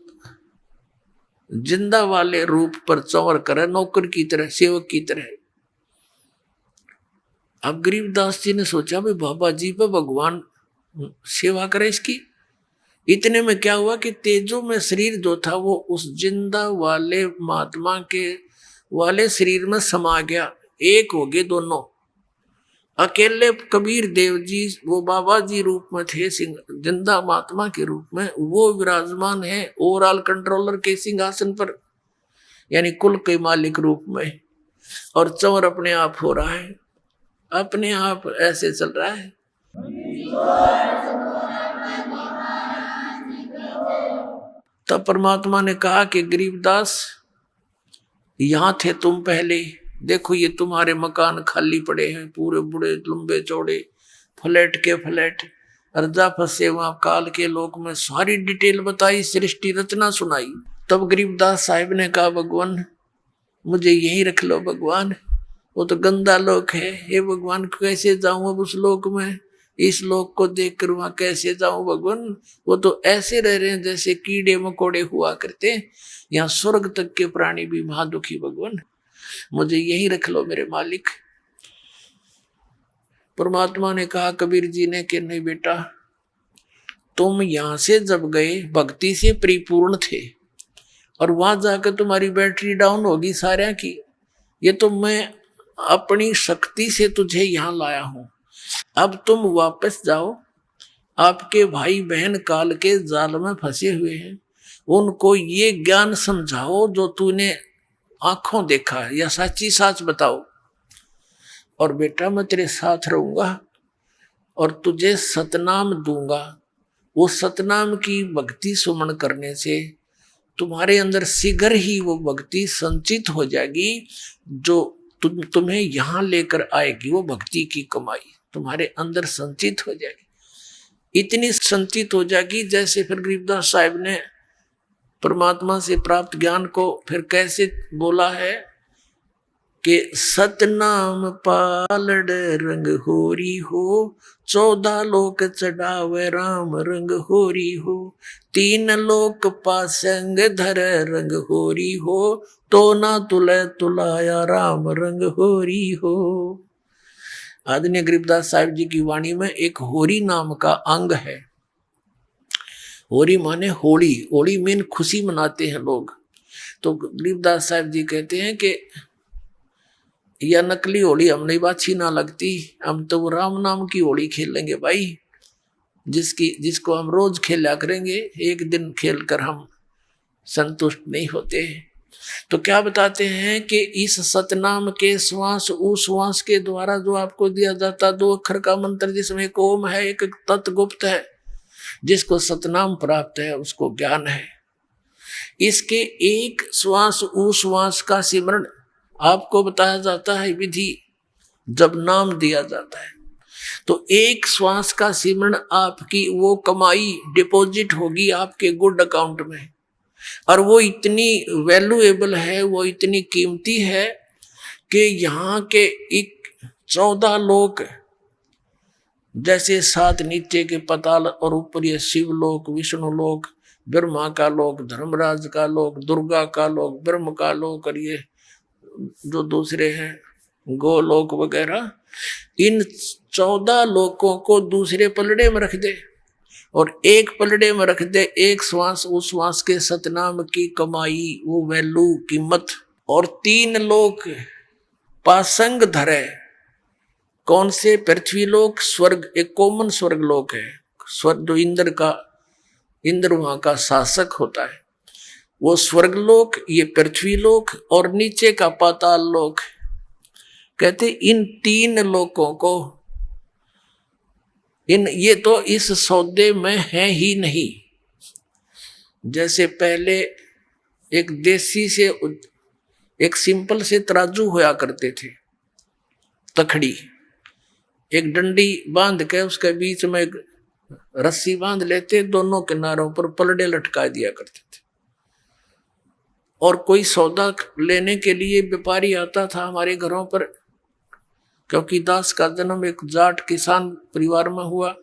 जिंदा वाले रूप पर चंवर करे, नौकर की तरह, सेवक की तरह। अब गरीबदास जी ने सोचा भाई बाबा जी पे भगवान सेवा करे इसकी। इतने में क्या हुआ कि तेजो में शरीर जो था वो उस जिंदा वाले महात्मा के वाले शरीर में समा गया, एक हो गए दोनों। अकेले कबीर देव जी वो बाबा जी रूप में थे, जिंदा महात्मा के रूप में वो विराजमान है ओवरऑल कंट्रोलर के सिंहासन पर, यानी कुल के मालिक रूप में। और चंवर अपने आप हो रहा है, अपने आप ऐसे चल रहा है। तब परमात्मा ने कहा कि गरीबदास यहां थे तुम पहले, देखो ये तुम्हारे मकान खाली पड़े हैं, पूरे बड़े लंबे चौड़े फ्लैट के फ्लैट, अर्जा फंसे वहां काल के लोक में। सारी डिटेल बताई, सृष्टि रचना सुनाई। तब गरीबदास साहिब ने कहा भगवान मुझे यही रख लो भगवान, वो तो गंदा लोक है, हे भगवान कैसे जाऊं अब उस लोक में, इस लोक को देख कर वहां कैसे जाऊं भगवान। वो तो ऐसे रह रहे हैं जैसे कीड़े मकोड़े हुआ करते, यहाँ स्वर्ग तक के प्राणी भी महादुखी भगवान, मुझे यही रख लो मेरे मालिक। परमात्मा ने कहा कबीर जी ने कि नहीं बेटा, तुम यहां से जब गए भक्ति से परिपूर्ण थे, और वहां जाकर तुम्हारी बैटरी डाउन होगी सारे की। ये तो मैं अपनी शक्ति से तुझे यहां लाया हूं। अब तुम वापस जाओ, आपके भाई बहन काल के जाल में फंसे हुए हैं, उनको ये ज्ञान समझाओ जो तूने आंखों देखा, या सच्ची साच बताओ। और बेटा मैं तेरे साथ रहूंगा और तुझे सतनाम दूंगा। वो सतनाम की भक्ति सुमन करने से तुम्हारे अंदर शीघ्र ही वो भक्ति संचित हो जाएगी, जो तुम्हें यहां लेकर आएगी। वो भक्ति की कमाई तुम्हारे अंदर संचित हो जाएगी, इतनी संचित हो जाएगी जैसे फिर गरीबदास साहिब ने परमात्मा से प्राप्त ज्ञान को फिर कैसे बोला है कि सतनाम पालड़ रंग होरी हो, 14 लोक चढ़ावे राम रंग होरी हो, 3 लोक पासंग धर रंग होरी हो, तो ना तुले तुलाया राम रंग होरी हो। आदरणीय गरीबदास साहिब जी की वाणी में एक होरी नाम का अंग है। होरी माने होली, होली में खुशी मनाते हैं लोग। तो गरीबदास साहिब जी कहते हैं कि यह नकली होली हम नहीं अच्छी ना लगती, हम तो वो राम नाम की होली खेलेंगे भाई, जिसको हम रोज खेला करेंगे, एक दिन खेल कर हम संतुष्ट नहीं होते। तो क्या बताते हैं कि इस सतनाम के श्वास उस श्वास के द्वारा जो आपको दिया जाता 2 अक्षर का मंत्र, जिसमें एक ओम है एक तत् गुप्त है, जिसको सतनाम प्राप्त है उसको ज्ञान है। इसके एक श्वास उस श्वास का सिमरण आपको बताया जाता है विधि, जब नाम दिया जाता है तो एक श्वास का सिमरण आपकी वो कमाई डिपॉजिट होगी आपके गुड अकाउंट में, और वो इतनी वैल्यूएबल है, वो इतनी कीमती है कि यहाँ के 14 लोक, जैसे 7 नीचे के पताल और ऊपर ये शिव लोक, विष्णु लोक, ब्रह्मा का लोक, धर्मराज का लोक, दुर्गा का लोक, ब्रह्म का लोक, और ये जो दूसरे हैं गोलोक वगैरह, इन 14 लोकों को दूसरे पलड़े में रख दे और एक पलड़े में रख दे एक श्वास उस श्वास के सतनाम की कमाई, वो वैल्यू कीमत। और 3 लोक पासंग धरे, कौन से? पृथ्वी लोक, स्वर्ग, एक कॉमन स्वर्ग लोक है, स्वर्ग जो इंद्र वहां का शासक होता है, वो स्वर्ग लोक, ये पृथ्वी लोक, और नीचे का पाताल लोक। कहते इन 3 लोकों को ये तो इस सौदे में है ही नहीं, जैसे पहले एक देसी से एक सिंपल से तराजू होया करते थे, तखड़ी, एक डंडी बांध के उसके बीच में एक रस्सी बांध लेते, दोनों किनारों पर पलड़े लटका दिया करते थे। और कोई सौदा लेने के लिए व्यापारी आता था हमारे घरों पर, क्योंकि दास का जन्म एक जाट किसान परिवार में हुआ,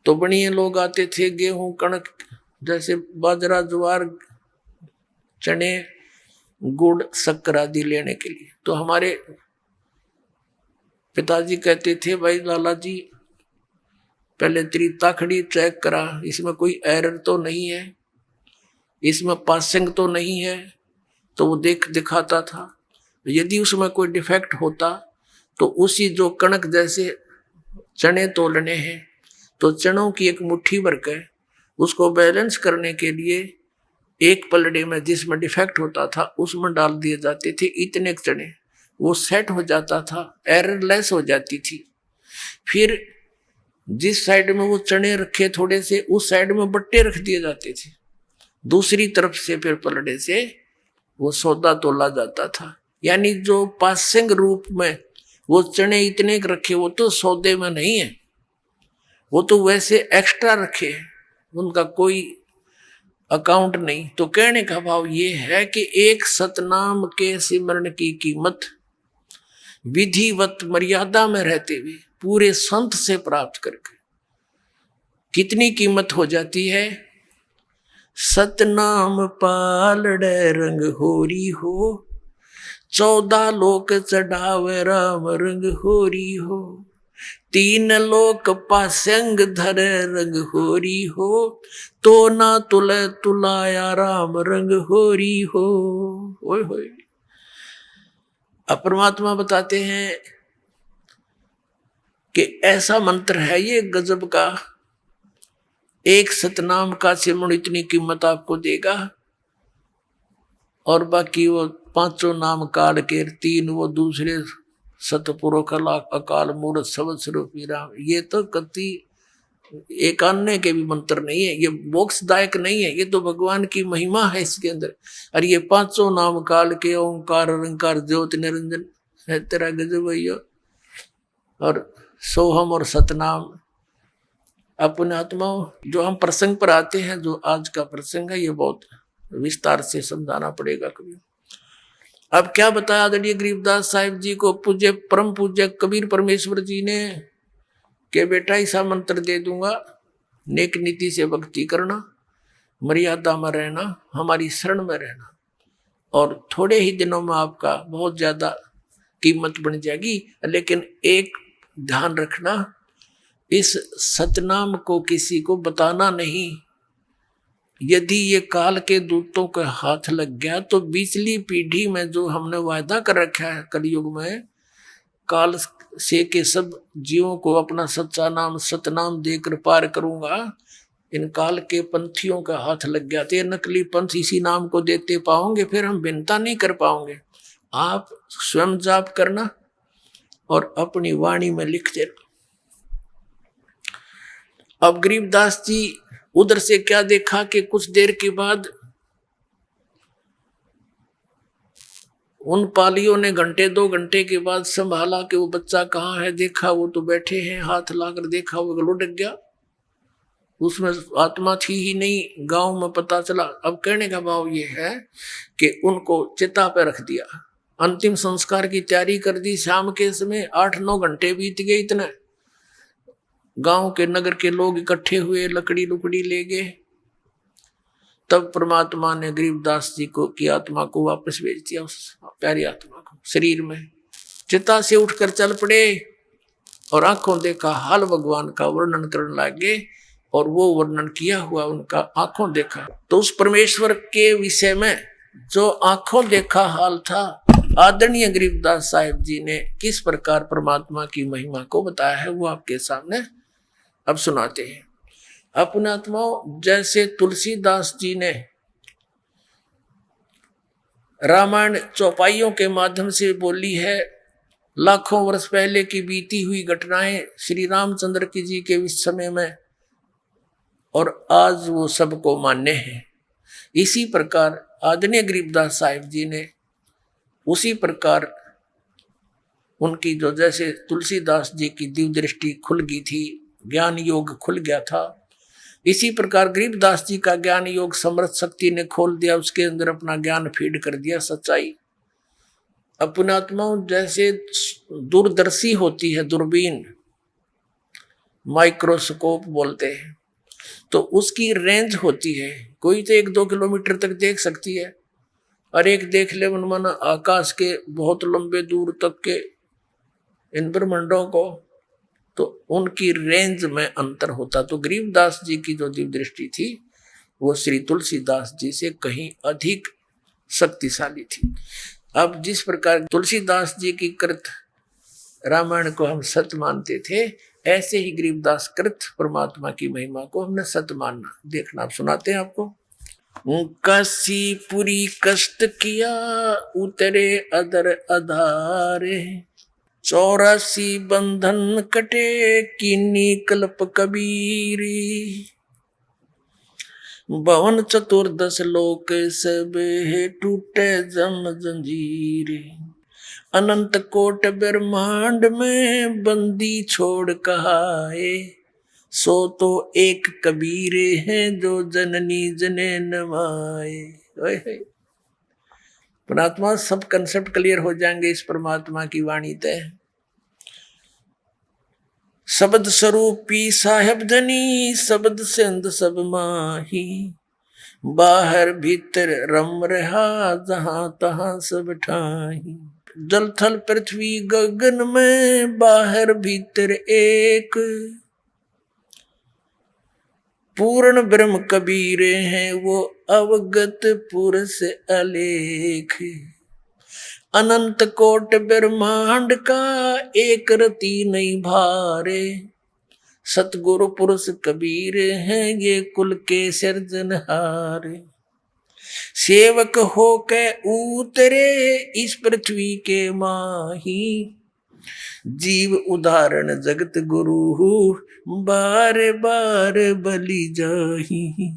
तो बनिए लोग आते थे गेहूं कणक जैसे बाजरा ज्वार चने गुड़ शक्कर आदि लेने के लिए। तो हमारे पिताजी कहते थे, भाई लाला जी पहले तेरी ताखड़ी चेक करा, इसमें कोई एरर तो नहीं है, इसमें पासिंग तो नहीं है। तो वो दिखाता था, यदि उसमें कोई डिफेक्ट होता तो उसी जो कणक जैसे चने तोलने हैं, तो चनों की एक मुट्ठी भर के उसको बैलेंस करने के लिए एक पलड़े में जिसमें डिफेक्ट होता था उसमें डाल दिए जाते थे इतने चने, वो सेट हो जाता था, एररलेस हो जाती थी। फिर जिस साइड में वो चने रखे थोड़े से, उस साइड में बट्टे रख दिए जाते थे, दूसरी तरफ से फिर पलड़े से वो सौदा तोला जाता था। यानी जो पासिंग रूप में वो चने इतने रखे, वो तो सौदे में नहीं है, वो तो वैसे एक्स्ट्रा रखे, उनका कोई अकाउंट नहीं। तो कहने का भाव ये है कि एक सतनाम के सिमरण की कीमत विधिवत मर्यादा में रहते हुए पूरे संत से प्राप्त करके कितनी कीमत हो जाती है। सतनाम पालड़े रंग होरी हो, 14 लोक चढ़ावे राम रंग होरी हो, 3 लोक पासंग धरे रंग होरी हो, तो ना तुले तुलाया राम रंग होरी हो। ओए होए। अब परमात्मा बताते हैं कि ऐसा मंत्र है ये गजब का, एक सतनाम का सिमरण इतनी कीमत आपको देगा, और बाकी वो 5 नाम काल के 3 वो दूसरे सतपुरो कला अकाल मूर्त सबद स्वरूपी राम, ये तो कति एकान्य के भी मंत्र नहीं है, ये मोक्षदायक नहीं है, ये तो भगवान की महिमा है इसके अंदर। और ये 5 नाम काल के ओंकार अरंकार ज्योति निरंजन है तेरा गजब भैया। और सोहम और सतनाम अपने आत्माओं, जो हम प्रसंग पर आते हैं, जो आज का प्रसंग है, ये बहुत विस्तार से समझाना पड़ेगा कभी। अब क्या बताया आदरणीय गरीबदास साहिब जी को पूज्य परम पूज्य कबीर परमेश्वर जी ने कि बेटा ऐसा मंत्र दे दूंगा, नेक नीति से भक्ति करना, मर्यादा में रहना, हमारी शरण में रहना, और थोड़े ही दिनों में आपका बहुत ज्यादा कीमत बन जाएगी। लेकिन एक ध्यान रखना, इस सतनाम को किसी को बताना नहीं। यदि ये काल के दूतों के हाथ लग गया तो पिछली पीढ़ी में जो हमने वायदा कर रखा है कलयुग में, काल से के सब जीवों को अपना सच्चा नाम सतनाम देकर पार करूंगा, इन काल के पंथियों का हाथ लग गया तो ये नकली पंथ इसी नाम को देते पाओगे, फिर हम भिन्नता नहीं कर पाओगे। आप स्वयं जाप करना और अपनी वाणी में लिखते रहना। अब गरीबदास जी उधर से क्या देखा कि कुछ देर के बाद उन पालियों ने घंटे 2 घंटे के बाद संभाला कि वो बच्चा कहाँ है, देखा वो तो बैठे हैं, हाथ लाकर देखा वो लुढ़क गया, उसमें आत्मा थी ही नहीं। गांव में पता चला। अब कहने का भाव ये है कि उनको चिता पे रख दिया, अंतिम संस्कार की तैयारी कर दी। शाम के समय 8-9 घंटे बीत गए, इतने गांव के नगर के लोग इकट्ठे हुए, लकड़ी लुकड़ी ले गए। तब परमात्मा ने गरीबदास जी को की आत्मा को वापस भेज दिया, उस प्यारी आत्मा को शरीर में। चिता से उठकर चल पड़े और आंखों देखा हाल भगवान का वर्णन करने लगे, और वो वर्णन किया हुआ उनका आंखों देखा। तो उस परमेश्वर के विषय में जो आंखों देखा हाल था, आदरणीय गरीबदास साहिब जी ने किस प्रकार परमात्मा की महिमा को बताया है, वो आपके सामने अब सुनाते हैं। अपने आत्माओं, जैसे तुलसीदास जी ने रामायण चौपाइयों के माध्यम से बोली है, लाखों वर्ष पहले की बीती हुई घटनाएं श्री रामचंद्र की जी के समय में और आज वो सबको मान्य है। इसी प्रकार आदरणीय गरीबदास साहिब जी ने उसी प्रकार उनकी जो जैसे तुलसीदास जी की दिव्य दृष्टि खुल गई थी, ज्ञान योग खुल गया था, इसी प्रकार गरीबदास जी का ज्ञान योग समर्थ शक्ति ने खोल दिया, उसके अंदर अपना ज्ञान फीड कर दिया, सच्चाई। अपनात्माओं जैसे दूरदर्शी होती है दूरबीन, माइक्रोस्कोप बोलते हैं, तो उसकी रेंज होती है, कोई तो 1-2 किलोमीटर तक देख सकती है और एक देख ले मनमाना आकाश के बहुत लंबे दूर तक के इन ब्रह्मांडों को, तो उनकी रेंज में अंतर होता। तो गरीबदास जी की जो दिव्य दृष्टि थी वो श्री तुलसीदास जी से कहीं अधिक शक्तिशाली थी। अब जिस प्रकार तुलसीदास जी की कृत रामायण को हम सत्य मानते थे, ऐसे ही गरीबदास कृत परमात्मा की महिमा को हमने सत्य मानना। देखना, आप सुनाते हैं आपको। काशीपुरी कष्ट किया उतरे अदर अधारे, 84 बंधन कटे कीनी कल्प कबीरी, 52 चतुर्दश लोक सब है टूटे जम जंजीरे, अनंत कोट ब्रह्मांड में बंदी छोड़ कहाए, सो तो एक कबीरे हैं जो जननी जने नवाए। परमात्मा सब कंसेप्ट क्लियर हो जाएंगे इस परमात्मा की वाणी तय। शब्द स्वरूपी साहेब धनी, शब्द सिंध सब माही, बाहर भीतर रम रहा जहां तहां सब ठाही, जल थल पृथ्वी गगन में बाहर भीतर एक, पूर्ण ब्रह्म कबीरे हैं वो अवगत पुरुष अलेख, अनंत कोट ब्रह्मांड का एक रति नहीं भारे, सतगुरु पुरुष कबीर हैं ये कुल के सिरजनहारे, सेवक हो के उतरे इस पृथ्वी के माही, जीव उदाहरण जगत गुरु बार बार बलि जाही।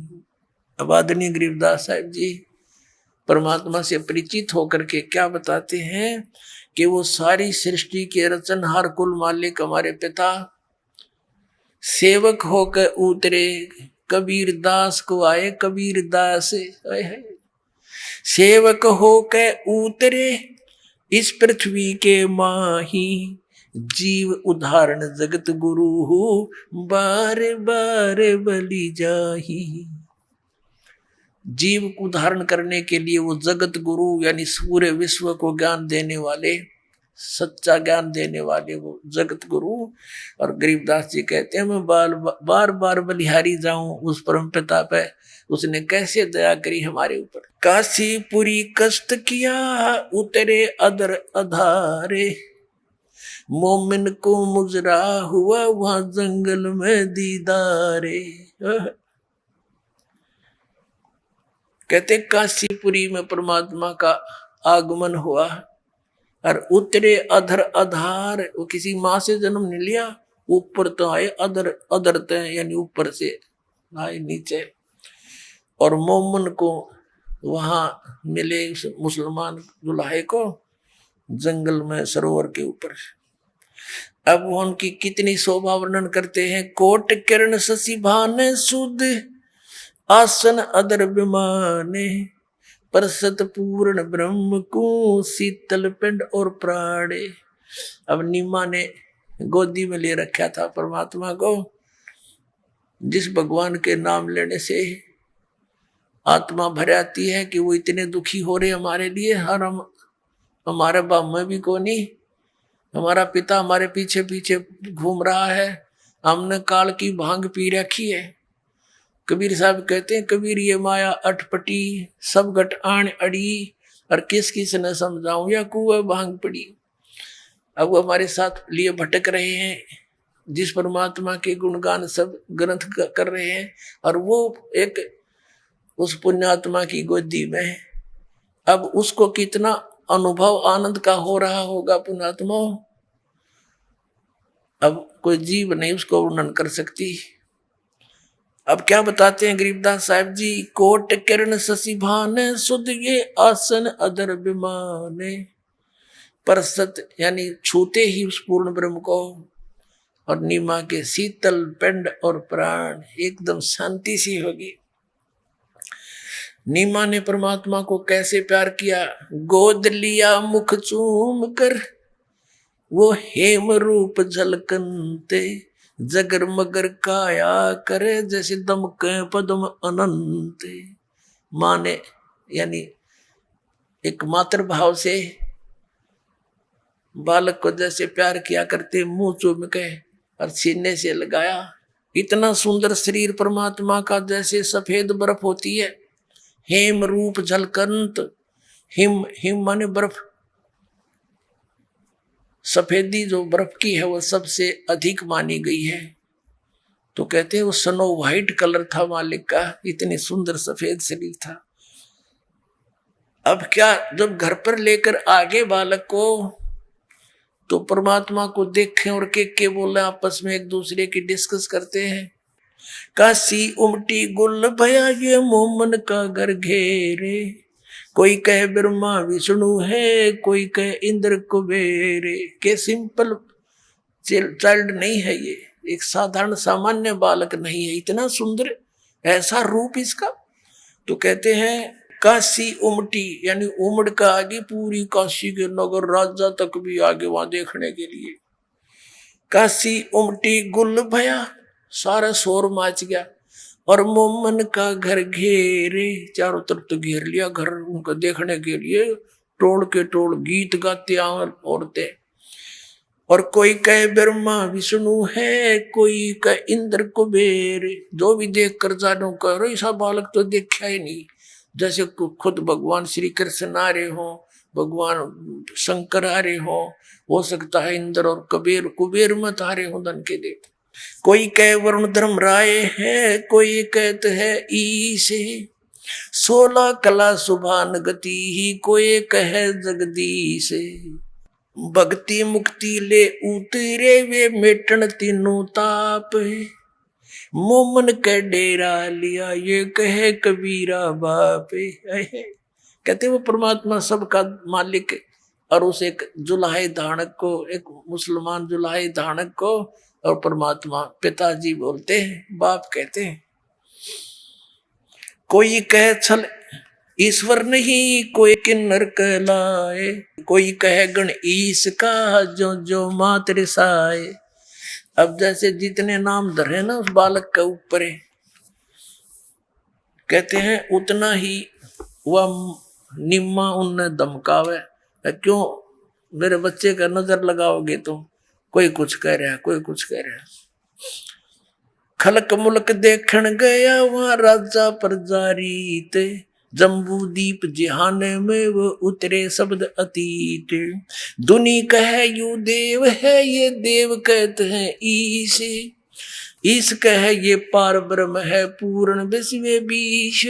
अब आदरणीय गरीबदास साहिब जी परमात्मा से परिचित होकर के क्या बताते हैं कि वो सारी सृष्टि के रचनहार कुल मालिक हमारे पिता, सेवक होकर उतरे कबीर दास को आए, कबीर दास सेवक होकर उतरे इस पृथ्वी के माही, जीव उदाहरण जगत गुरु बार बार बलि जाही। जीव को धारण करने के लिए वो जगत गुरु यानी पूरे विश्व को ज्ञान देने वाले, सच्चा ज्ञान देने वाले वो जगत गुरु। और गरीबदास जी कहते हैं मैं बार बार बलिहारी जाऊं उस परम पिता पे, उसने कैसे दया करी हमारे ऊपर। काशीपुरी कष्ट किया उतरे अदर अधारे, मोमिन को मुजरा हुआ वहां जंगल में दीदारे। कहते काशीपुरी में परमात्मा का आगमन हुआ और उतरे अधर अधार, वो किसी माँ से जन्म नहीं लिया, ऊपर तो आए अधर अधर तय यानी ऊपर से आए नीचे, और मोमन को वहां मिले उस मुसलमान दुल्हे को जंगल में सरोवर के ऊपर। अब वो उनकी कितनी शोभा वर्णन करते हैं। कोट किरण शशि भाने सुध आसन अदर विमाने, परसत पूर्ण ब्रह्म को शीतल पिंड और प्राणे। अब नीमा ने गोदी में ले रखा था परमात्मा को, जिस भगवान के नाम लेने से आत्मा भर आती है कि वो इतने दुखी हो रहे हमारे लिए। हर हम हमारे बाप में भी कोनी, हमारा पिता हमारे पीछे पीछे घूम रहा है, हमने काल की भांग पी रखी है। कबीर साहब कहते हैं कबीर ये माया अटपटी सब घट आण अड़ी, और किस किस ने समझाऊं या कुआ भांग पड़ी। अब वो हमारे साथ लिए भटक रहे हैं, जिस परमात्मा के गुणगान सब ग्रंथ कर रहे हैं, और वो एक उस पुण्यात्मा की गोदी में है। अब उसको कितना अनुभव आनंद का हो रहा होगा पुण्यात्मा, अब कोई जीव नहीं उसको वर्णन कर सकती। अब क्या बताते हैं गरीबदास साहब जी, कोट किरण शशि भान सुध ये आसन अदर विमाने। पर सत यानी छूते ही उस पूर्ण ब्रह्म को और नीमा के शीतल पिंड और प्राण एकदम शांति सी होगी। नीमा ने परमात्मा को कैसे प्यार किया, गोद लिया मुख चूम कर वो हेम रूप झलकनते, जगर मगर काया करे जैसे दमके पद्म अनंत। माँ ने यानी एक मातृ भाव से बालक को जैसे प्यार किया करते, मुंह चूम के और सीने से लगाया। इतना सुंदर शरीर परमात्मा का जैसे सफेद बर्फ होती है, हेम रूप झलकंत। हिम हिम माने बर्फ, सफेदी जो बर्फ की है वो सबसे अधिक मानी गई है। तो कहते हैं वो स्नो व्हाइट कलर था मालिक का, इतनी सुंदर सफेद शरीर था। अब क्या, जब घर पर लेकर आगे बालक को, तो परमात्मा को देखें और के बोले, आपस में एक दूसरे की डिस्कस करते हैं। काशी उमटी गुल भया ये मोमन का घर घेरे, कोई कहे ब्रह्मा विष्णु है, कोई कहे इंद्र कुबेरे। के सिंपल चाइल्ड नहीं है ये, एक साधारण सामान्य बालक नहीं है, इतना सुंदर ऐसा रूप इसका। तो कहते हैं काशी उमटी यानी उमड़ का आगे पूरी काशी के नगर राजा तक भी आगे वहां देखने के लिए। काशी उमटी गुल भया, सारा शोर माच गया। और मोमन का घर घेरे, चारों तरफ तो घेर लिया घर उनका देखने के लिए, टोल के टोल गीत गाते औरतें। और कोई कहे ब्रह्मा विष्णु है, कोई कहे इंद्र कुबेर। जो भी देख कर जानो करो ऐसा बालक तो देखा ही नहीं, जैसे खुद भगवान श्री कृष्ण आ रहे हो, भगवान शंकर आ रहे हो सकता है इंद्र और कुबेर मत आ रहे हो धन के देख। कोई कहे वरुण धर्म राय है, कोई कहते है ईश, 16 कला सुभान गति ही, कोई कहे जगदीश। भक्ति मुक्ति ले उतरे वे मेटन तीनों ताप, मोमन के डेरा लिया ये कहे कबीरा बाप। कहते वो परमात्मा सबका मालिक, और उस एक जुलाहे धानक को, एक मुसलमान जुलाहे धानक को और परमात्मा पिताजी बोलते हैं, बाप कहते हैं। कोई कहे छल ईश्वर नहीं, कोई किन्नर कहलाए, कोई कहे गण ईश का जो जो मात्र साए। अब जैसे जितने नाम धरे ना उस बालक के ऊपर है, कहते हैं उतना ही वह निम्मा उनने धमकावे। क्यों मेरे बच्चे का नजर लगाओगे तुम, कोई कुछ कह रहा है, कोई कुछ कह रहा है। खलक मुल्क देखण गया वहां राजा प्रजारीत, जम्बू दीप जिहाने में वो उतरे शब्द अतीत। दुनी कहे यू देव है, ये देव कहते हैं ईश, ईश कहे ये पार ब्रह्म है पूर्ण विश्व बीश।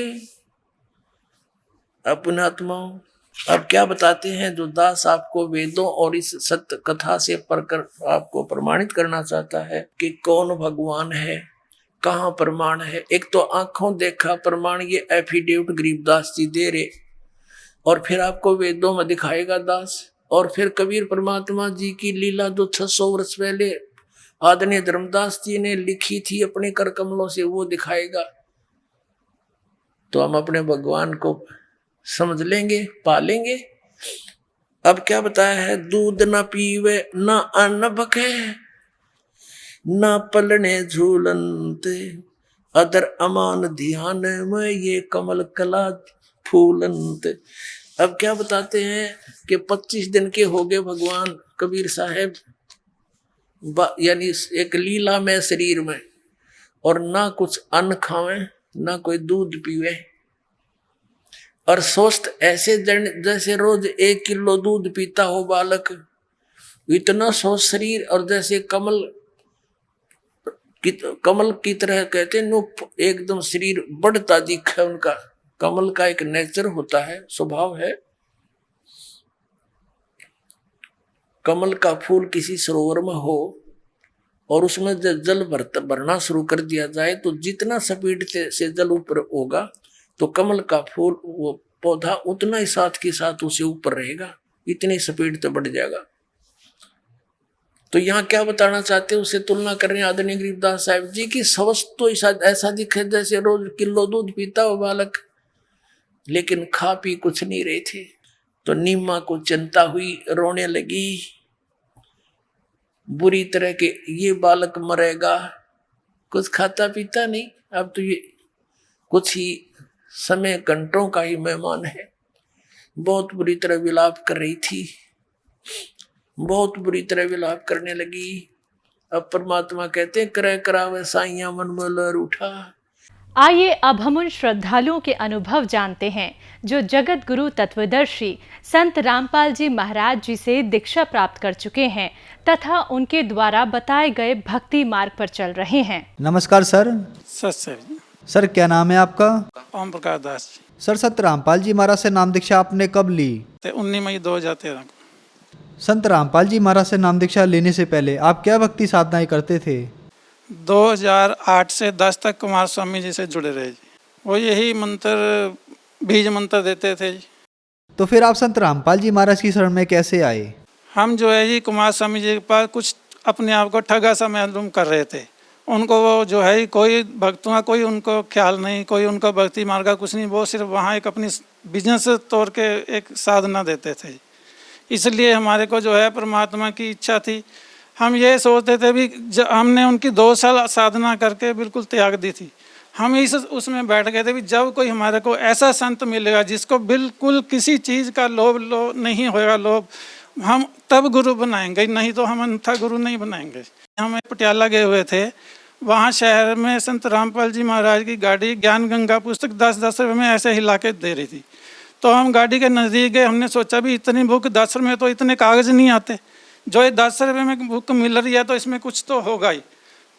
अपने आत्माओं, अब क्या बताते हैं जो दास आपको वेदों और इस सत्य कथा से पढ़कर आपको प्रमाणित करना चाहता है कि कौन भगवान है, कहाँ प्रमाण है। एक तो आंखों देखा प्रमाण, ये एफिडेविट गरीबदास जी दे रहे, और फिर आपको वेदों में दिखाएगा दास, और फिर कबीर परमात्मा जी की लीला जो 600 वर्ष पहले आदरणीय धर्मदास जी ने लिखी थी अपने कर कमलों से, वो दिखाएगा। तो हम अपने भगवान को समझ लेंगे, पालेंगे। अब क्या बताया है, दूध न पीवे न अन्न बखे, न पलने झूलनते, अदर अमान ध्यान में ये कमल कला फूलनते। अब क्या बताते हैं कि 25 दिन के हो गए भगवान कबीर साहब, यानी एक लीला में शरीर में, और ना कुछ अन्न खावे ना कोई दूध पीवे, और स्वस्थ ऐसे जैसे रोज 1 किलो दूध पीता हो बालक, इतना स्वस्थ शरीर, और जैसे कमल की तरह कहते हैं एकदम शरीर बढ़ता दिखा उनका। कमल का एक नेचर होता है, स्वभाव है। कमल का फूल किसी सरोवर में हो और उसमें जब जल भरना शुरू कर दिया जाए तो जितना स्पीड से जल ऊपर होगा तो कमल का फूल वो पौधा उतना ही साथ के साथ उसे ऊपर रहेगा, इतनी स्पीड तो बढ़ जाएगा। तो यहाँ क्या बताना चाहते हैं, उससे तुलना कर रहे हैं आदरणीय गरीबदास साहब जी की। स्वस्थ तो ऐसा दिखे जैसे रोज किलो दूध पीता हो बालक, लेकिन खा पी कुछ नहीं रहे थे। तो नीमा को चिंता हुई, रोने लगी बुरी तरह के, ये बालक मरेगा, कुछ खाता पीता नहीं, अब तो ये कुछ ही समय घंटों का ही मेहमान है। बहुत बुरी तरह विलाप कर रही थी, बहुत बुरी तरह विलाप करने लगी। अब परमात्मा कहते हैं, करे करावे साइया मन में लहर उठा। आइए अब हम उन श्रद्धालुओं के अनुभव जानते हैं जो जगत गुरु तत्वदर्शी संत रामपाल जी महाराज जी से दीक्षा प्राप्त कर चुके हैं तथा उनके द्वारा बताए गए भक्ति मार्ग पर चल रहे हैं। नमस्कार सर। सर क्या नाम है आपका? ओम प्रकाश दास जी। सर संत रामपाल जी महाराज से नाम दीक्षा आपने कब ली? 19 मई 2013 को। संत रामपाल जी महाराज से नाम दीक्षा लेने से पहले आप क्या भक्ति साधनाएं करते थे? 2008 से 10 तक कुमार स्वामी जी से जुड़े रहे जी। वो यही मंत्र, बीज मंत्र देते थे जी। तो फिर आप संत रामपाल जी महाराज की शरण में कैसे आए? हम जो है जी कुमार स्वामी जी के पास कुछ अपने आप को ठगा सा मालूम कर रहे थे। उनको वो जो है कोई भक्तों का कोई उनको ख्याल नहीं, कोई उनको भक्ति मार्ग का कुछ नहीं, वो सिर्फ वहाँ एक अपनी बिजनेस तौर के एक साधना देते थे। इसलिए हमारे को जो है परमात्मा की इच्छा थी, हम ये सोचते थे भी हमने उनकी 2 साल साधना करके बिल्कुल त्याग दी थी। हम इस उसमें बैठ गए थे भी जब कोई हमारे को ऐसा संत मिलेगा जिसको बिल्कुल किसी चीज़ का लोभ नहीं होगा, लोभ, हम तब गुरु बनाएंगे, नहीं तो हम अन्यथा गुरु नहीं बनाएंगे। हम पटियाला गए हुए थे, वहाँ शहर में संत रामपाल जी महाराज की गाड़ी ज्ञान गंगा पुस्तक 10-10 रुपये में ऐसे हिला के दे रही थी। तो हम गाड़ी के नज़दीक गए, हमने सोचा भी इतनी बुक 10 रुपये में तो इतने कागज़ नहीं आते, जो ये 10 रुपये में बुक मिल रही है तो इसमें कुछ तो होगा ही।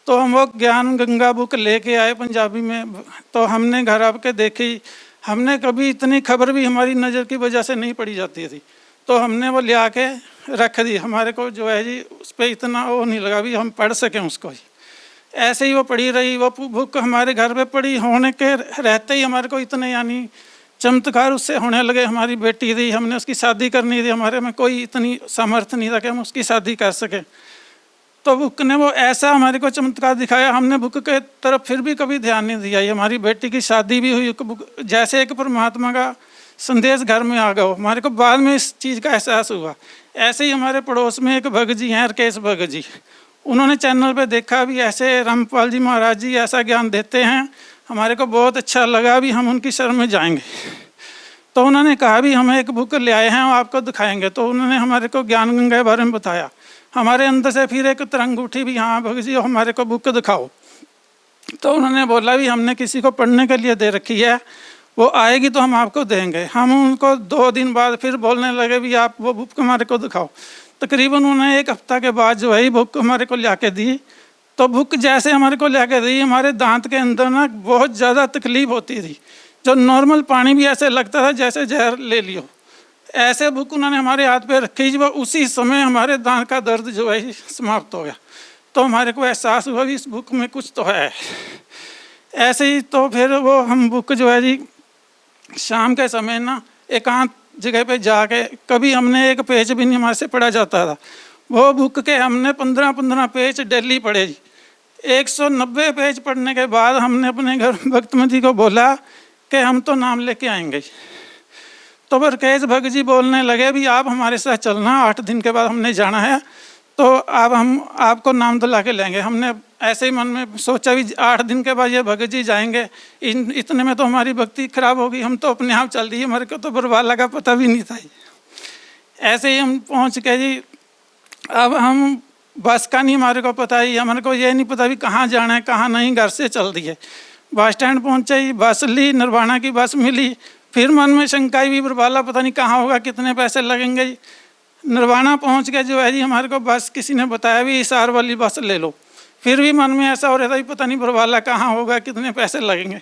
तो हम वो ज्ञान गंगा बुक लेके आए पंजाबी में। तो हमने घर आके देखी, हमने कभी इतनी खबर भी हमारी नज़र की वजह से नहीं पड़ी जाती थी। तो हमने वो ले आके रख दी। हमारे को जो है जी उस पर इतना वो नहीं लगा भी हम पढ़ सकें उसको ही। ऐसे ही वो पड़ी रही। वो बुक हमारे घर पे पड़ी होने के रहते ही हमारे को इतने यानी चमत्कार उससे होने लगे। हमारी बेटी थी, हमने उसकी शादी करनी थी, हमारे में कोई इतनी सामर्थ्य नहीं था कि हम उसकी शादी कर सकें। तो बुक ने वो ऐसा हमारे को चमत्कार दिखाया, हमने बुक के तरफ फिर भी कभी ध्यान नहीं दिया। हमारी बेटी की शादी भी हुई, बुक जैसे एक परमात्मा का संदेश घर में आ गया। हमारे को बाद में इस चीज़ का एहसास हुआ। ऐसे ही हमारे पड़ोस में एक भगत जी हैं, राकेश भगत जी, उन्होंने चैनल पे देखा भी ऐसे रामपाल जी महाराज जी ऐसा ज्ञान देते हैं। हमारे को बहुत अच्छा लगा भी हम उनकी शरण में जाएंगे। तो उन्होंने कहा भी हम एक बुक ले आए हैं, आपको दिखाएंगे। तो उन्होंने हमारे को ज्ञान गंगा के बारे में बताया। हमारे अंदर से फिर एक तरंग उठी भी हाँ भगत जी हमारे को बुक दिखाओ। तो उन्होंने बोला भी हमने किसी को पढ़ने के लिए दे रखी है, वो आएगी तो हम आपको देंगे। हम उनको 2 दिन बाद फिर बोलने लगे भी आप वो बुक हमारे को दिखाओ। तकरीबन उन्होंने 1 हफ्ता के बाद जो है बुक हमारे को ला के दी। तो बुक जैसे हमारे को ला के दी, हमारे दांत के अंदर ना बहुत ज़्यादा तकलीफ होती थी, जो नॉर्मल पानी भी ऐसे लगता था जैसे जहर ले लियो। ऐसे बुक उन्होंने हमारे हाथ पे रखी, वो उसी समय हमारे दांत का दर्द जो है समाप्त हो गया। तो हमारे को एहसास हुआ कि इस बुक में कुछ तो है। ऐसे ही तो फिर वो हम बुक जो है जी शाम के समय ना एकांत जगह पे जाके, कभी हमने एक पेज भी नहीं हमारे से पढ़ा जाता था, वो बुक के हमने 15-15 पेज डेली पढ़े जी। 190 पेज पढ़ने के बाद हमने अपने घर भक्तमती को बोला कि हम तो नाम लेके आएंगे। तो राकेश भगत जी बोलने लगे भी आप हमारे साथ चलना, 8 दिन के बाद हमने जाना है, तो अब हम आपको नाम दिला के लेंगे। हमने ऐसे ही मन में सोचा भी 8 दिन के बाद ये भगत जी जाएंगे, इतने में तो हमारी भक्ति खराब होगी, हम तो अपने आप चल दिए, हमारे को तो बरवाला का पता भी नहीं था। ऐसे ही हम पहुँच के जी, अब हम बस का नहीं हमारे को पता ही, हमारे को ये नहीं पता भी कहाँ जाना है कहाँ नहीं, घर से चल दिए। बस स्टैंड पहुँचे, बस ली, निर्वाणा की बस मिली। फिर मन में शंका भी बरवाला पता नहीं कहाँ होगा, कितने पैसे लगेंगे। निर्वाणा पहुँच के जो है जी हमारे को बस किसी ने बताया भी हिसार वाली बस ले लो। फिर भी मन में ऐसा हो रहा था पता नहीं बरवाला कहाँ होगा, कितने पैसे लगेंगे।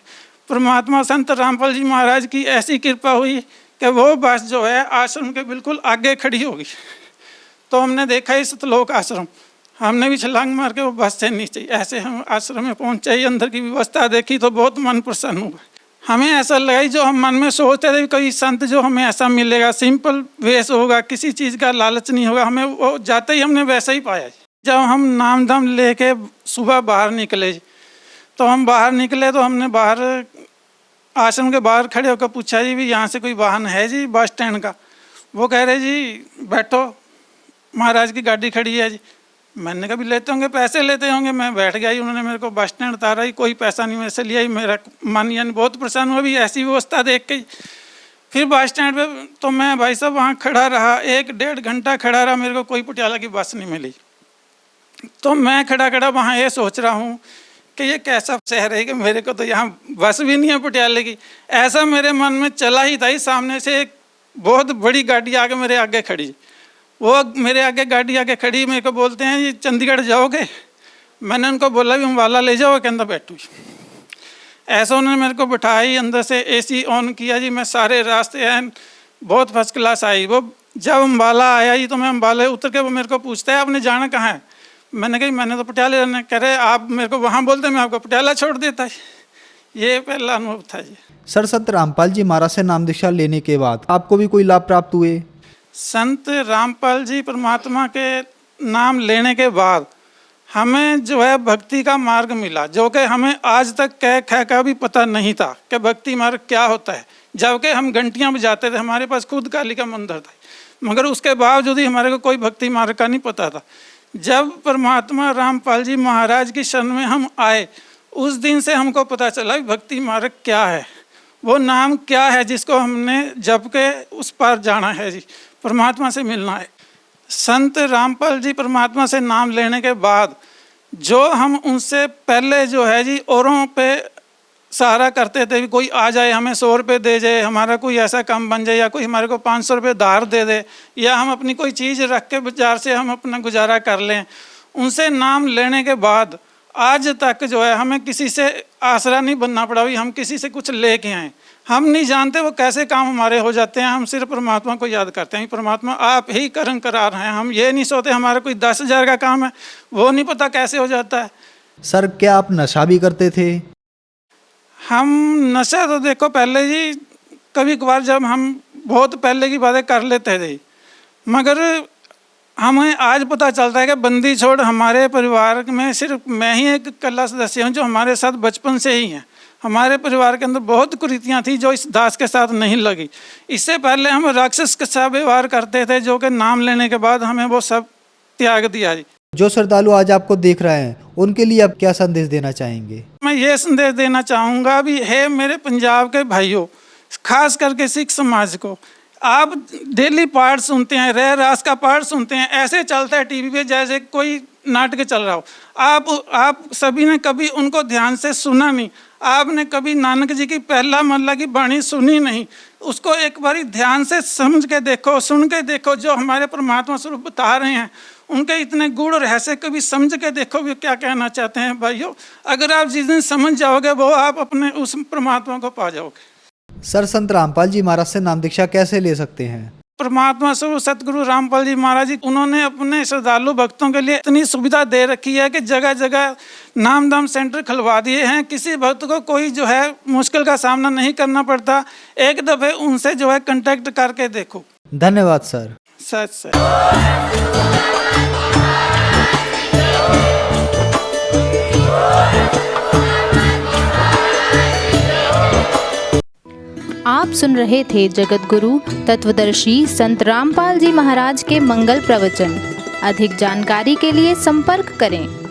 परमात्मा संत रामपाल जी महाराज की ऐसी कृपा हुई कि वो बस जो है आश्रम के बिल्कुल आगे खड़ी होगी। तो हमने देखा इस सतलोक आश्रम, हमने भी छलांग मार के वो बस से नीचे ऐसे हम आश्रम में पहुँचे। अंदर की व्यवस्था देखी तो बहुत मन प्रसन्न हुआ। हमें ऐसा लगा जो हम मन में सोचते थे कोई संत जो हमें ऐसा मिलेगा, सिंपल वेश होगा, किसी चीज़ का लालच नहीं होगा, हमें वो जाते ही हमने वैसा ही पाया। जब हम नाम धाम लेके सुबह बाहर निकले तो हम बाहर निकले तो हमने बाहर आश्रम के बाहर खड़े होकर पूछा जी भी यहाँ से कोई वाहन है जी बस स्टैंड का? वो कह रहे जी बैठो, महाराज की गाड़ी खड़ी है जी। मैंने कहा भी लेते होंगे, पैसे लेते होंगे। मैं बैठ गया ही, उन्होंने मेरे को बस स्टैंड उतारा ही, कोई पैसा नहीं मेरे से लिया ही। मेरा मन यानी बहुत प्रसन्न हुआ भी ऐसी व्यवस्था देख के। फिर बस स्टैंड पे तो मैं भाई साहब वहाँ खड़ा रहा, 1-1.5 घंटा खड़ा रहा, मेरे को कोई पटियाला की बस नहीं मिली। तो मैं खड़ा वहाँ ये सोच रहा हूँ कि ये कैसा शहर है कि मेरे को तो यहाँ बस भी नहीं है पटियाले की। ऐसा मेरे मन में चला ही था ही। सामने से एक बहुत बड़ी गाड़ी आके मेरे आगे खड़ी, वो मेरे आगे गाड़ी आके खड़ी, मेरे को बोलते हैं ये चंडीगढ़ जाओगे? मैंने उनको बोला भी अम्बाला ले जाओ, के अंदर बैठू। ऐसा उन्होंने मेरे को बिठाई, अंदर से एसी ऑन किया जी। मैं सारे रास्ते हैं बहुत फर्स्ट क्लास आई। वो जब अम्बाला आया जी तो मैं अम्बाले उतर के वो मेरे को पूछता है आपने जाना कहाँ है? मैंने कहा मैंने तो पटियाले जाना। कह रहे आप मेरे को वहाँ बोलते मैं आपको पटियाला छोड़ देता है। ये पहला अनुभव था जी। सर, संत रामपाल जी महाराज से नाम दीक्षा लेने के बाद आपको भी कोई लाभ प्राप्त हुए? संत रामपाल जी परमात्मा के नाम लेने के बाद हमें जो है भक्ति का मार्ग मिला, जो कि हमें आज तक कह खै का भी पता नहीं था कि भक्ति मार्ग क्या होता है। जबकि हम घंटियाँ बजाते थे, हमारे पास खुद काली का मंदिर था, मगर उसके बावजूद ही हमारे को कोई भक्ति मार्ग का नहीं पता था। जब परमात्मा रामपाल जी महाराज की शरण में हम आए, उस दिन से हमको पता चला भक्ति मार्ग क्या है, वो नाम क्या है जिसको हमने जप के उस पार जाना है जी, परमात्मा से मिलना है। संत रामपाल जी परमात्मा से नाम लेने के बाद जो हम उनसे पहले जो है जी औरों पे सहारा करते थे, कोई आ जाए हमें 100 रुपये दे जाए, हमारा कोई ऐसा काम बन जाए, या कोई हमारे को 500 रुपये धार दे दे, या हम अपनी कोई चीज़ रख के बाजार से हम अपना गुजारा कर लें, उनसे नाम लेने के बाद आज तक जो है हमें किसी से आसरा नहीं बनना पड़ा। हम किसी से कुछ लेके आए, हम नहीं जानते वो कैसे काम हमारे हो जाते हैं। हम सिर्फ परमात्मा को याद करते हैं, परमात्मा आप ही कर्म करा रहे हैं। हम ये नहीं सोचते हमारा कोई 10,000 का काम है, वो नहीं पता कैसे हो जाता है। सर, क्या आप नशा भी करते थे? हम नशा तो देखो पहले जी कभी कभार जब हम बहुत पहले की बातें कर लेते थे, मगर हमें आज पता चलता है कि बंदी छोड़ हमारे परिवार में सिर्फ मैं ही एक इकल्ला सदस्य हूँ जो हमारे साथ बचपन से ही हैं। हमारे परिवार के अंदर बहुत कुरीतियाँ थी जो इस दास के साथ नहीं लगी। इससे पहले हम राक्षस के साथ व्यवहार करते थे, जो कि नाम लेने के बाद हमें वो सब त्याग दिया जी। जो श्रद्धालु आज आपको देख रहे हैं उनके लिए आप क्या संदेश देना चाहेंगे? मैं ये संदेश देना चाहूँगा भी है मेरे पंजाब के भाइयों, खास करके सिख समाज को, आप डेली पाठ सुनते हैं, रह रास का पाठ सुनते हैं, ऐसे चलता है टीवी पे जैसे कोई नाटक चल रहा हो। आप सभी ने कभी उनको ध्यान से सुना नहीं, आपने कभी नानक जी की पहला महला की वाणी सुनी नहीं। उसको एक बारी ध्यान से समझ के देखो, सुन के देखो, जो हमारे परमात्मा स्वरूप बता रहे हैं उनके इतने गुण रहस्य कभी समझ के देखो भी क्या कहना चाहते हैं भाइयों। अगर आप जिस दिन समझ जाओगे वो आप अपने उस परमात्मा को पा जाओगे। सर, संत रामपाल जी महाराज से नाम दीक्षा कैसे ले सकते हैं? परमात्मा स्वरूप सतगुरु रामपाल जी महाराज जी, उन्होंने अपने श्रद्धालु भक्तों के लिए इतनी सुविधा दे रखी है कि जगह जगह नाम दाम सेंटर खुलवा दिए हैं। किसी भक्त को कोई जो है मुश्किल का सामना नहीं करना पड़ता। एक दफे उनसे जो है कांटेक्ट करके देखो। धन्यवाद सर। सच आप सुन रहे थे जगत गुरु तत्वदर्शी संत रामपाल जी महाराज के मंगल प्रवचन। अधिक जानकारी के लिए संपर्क करें।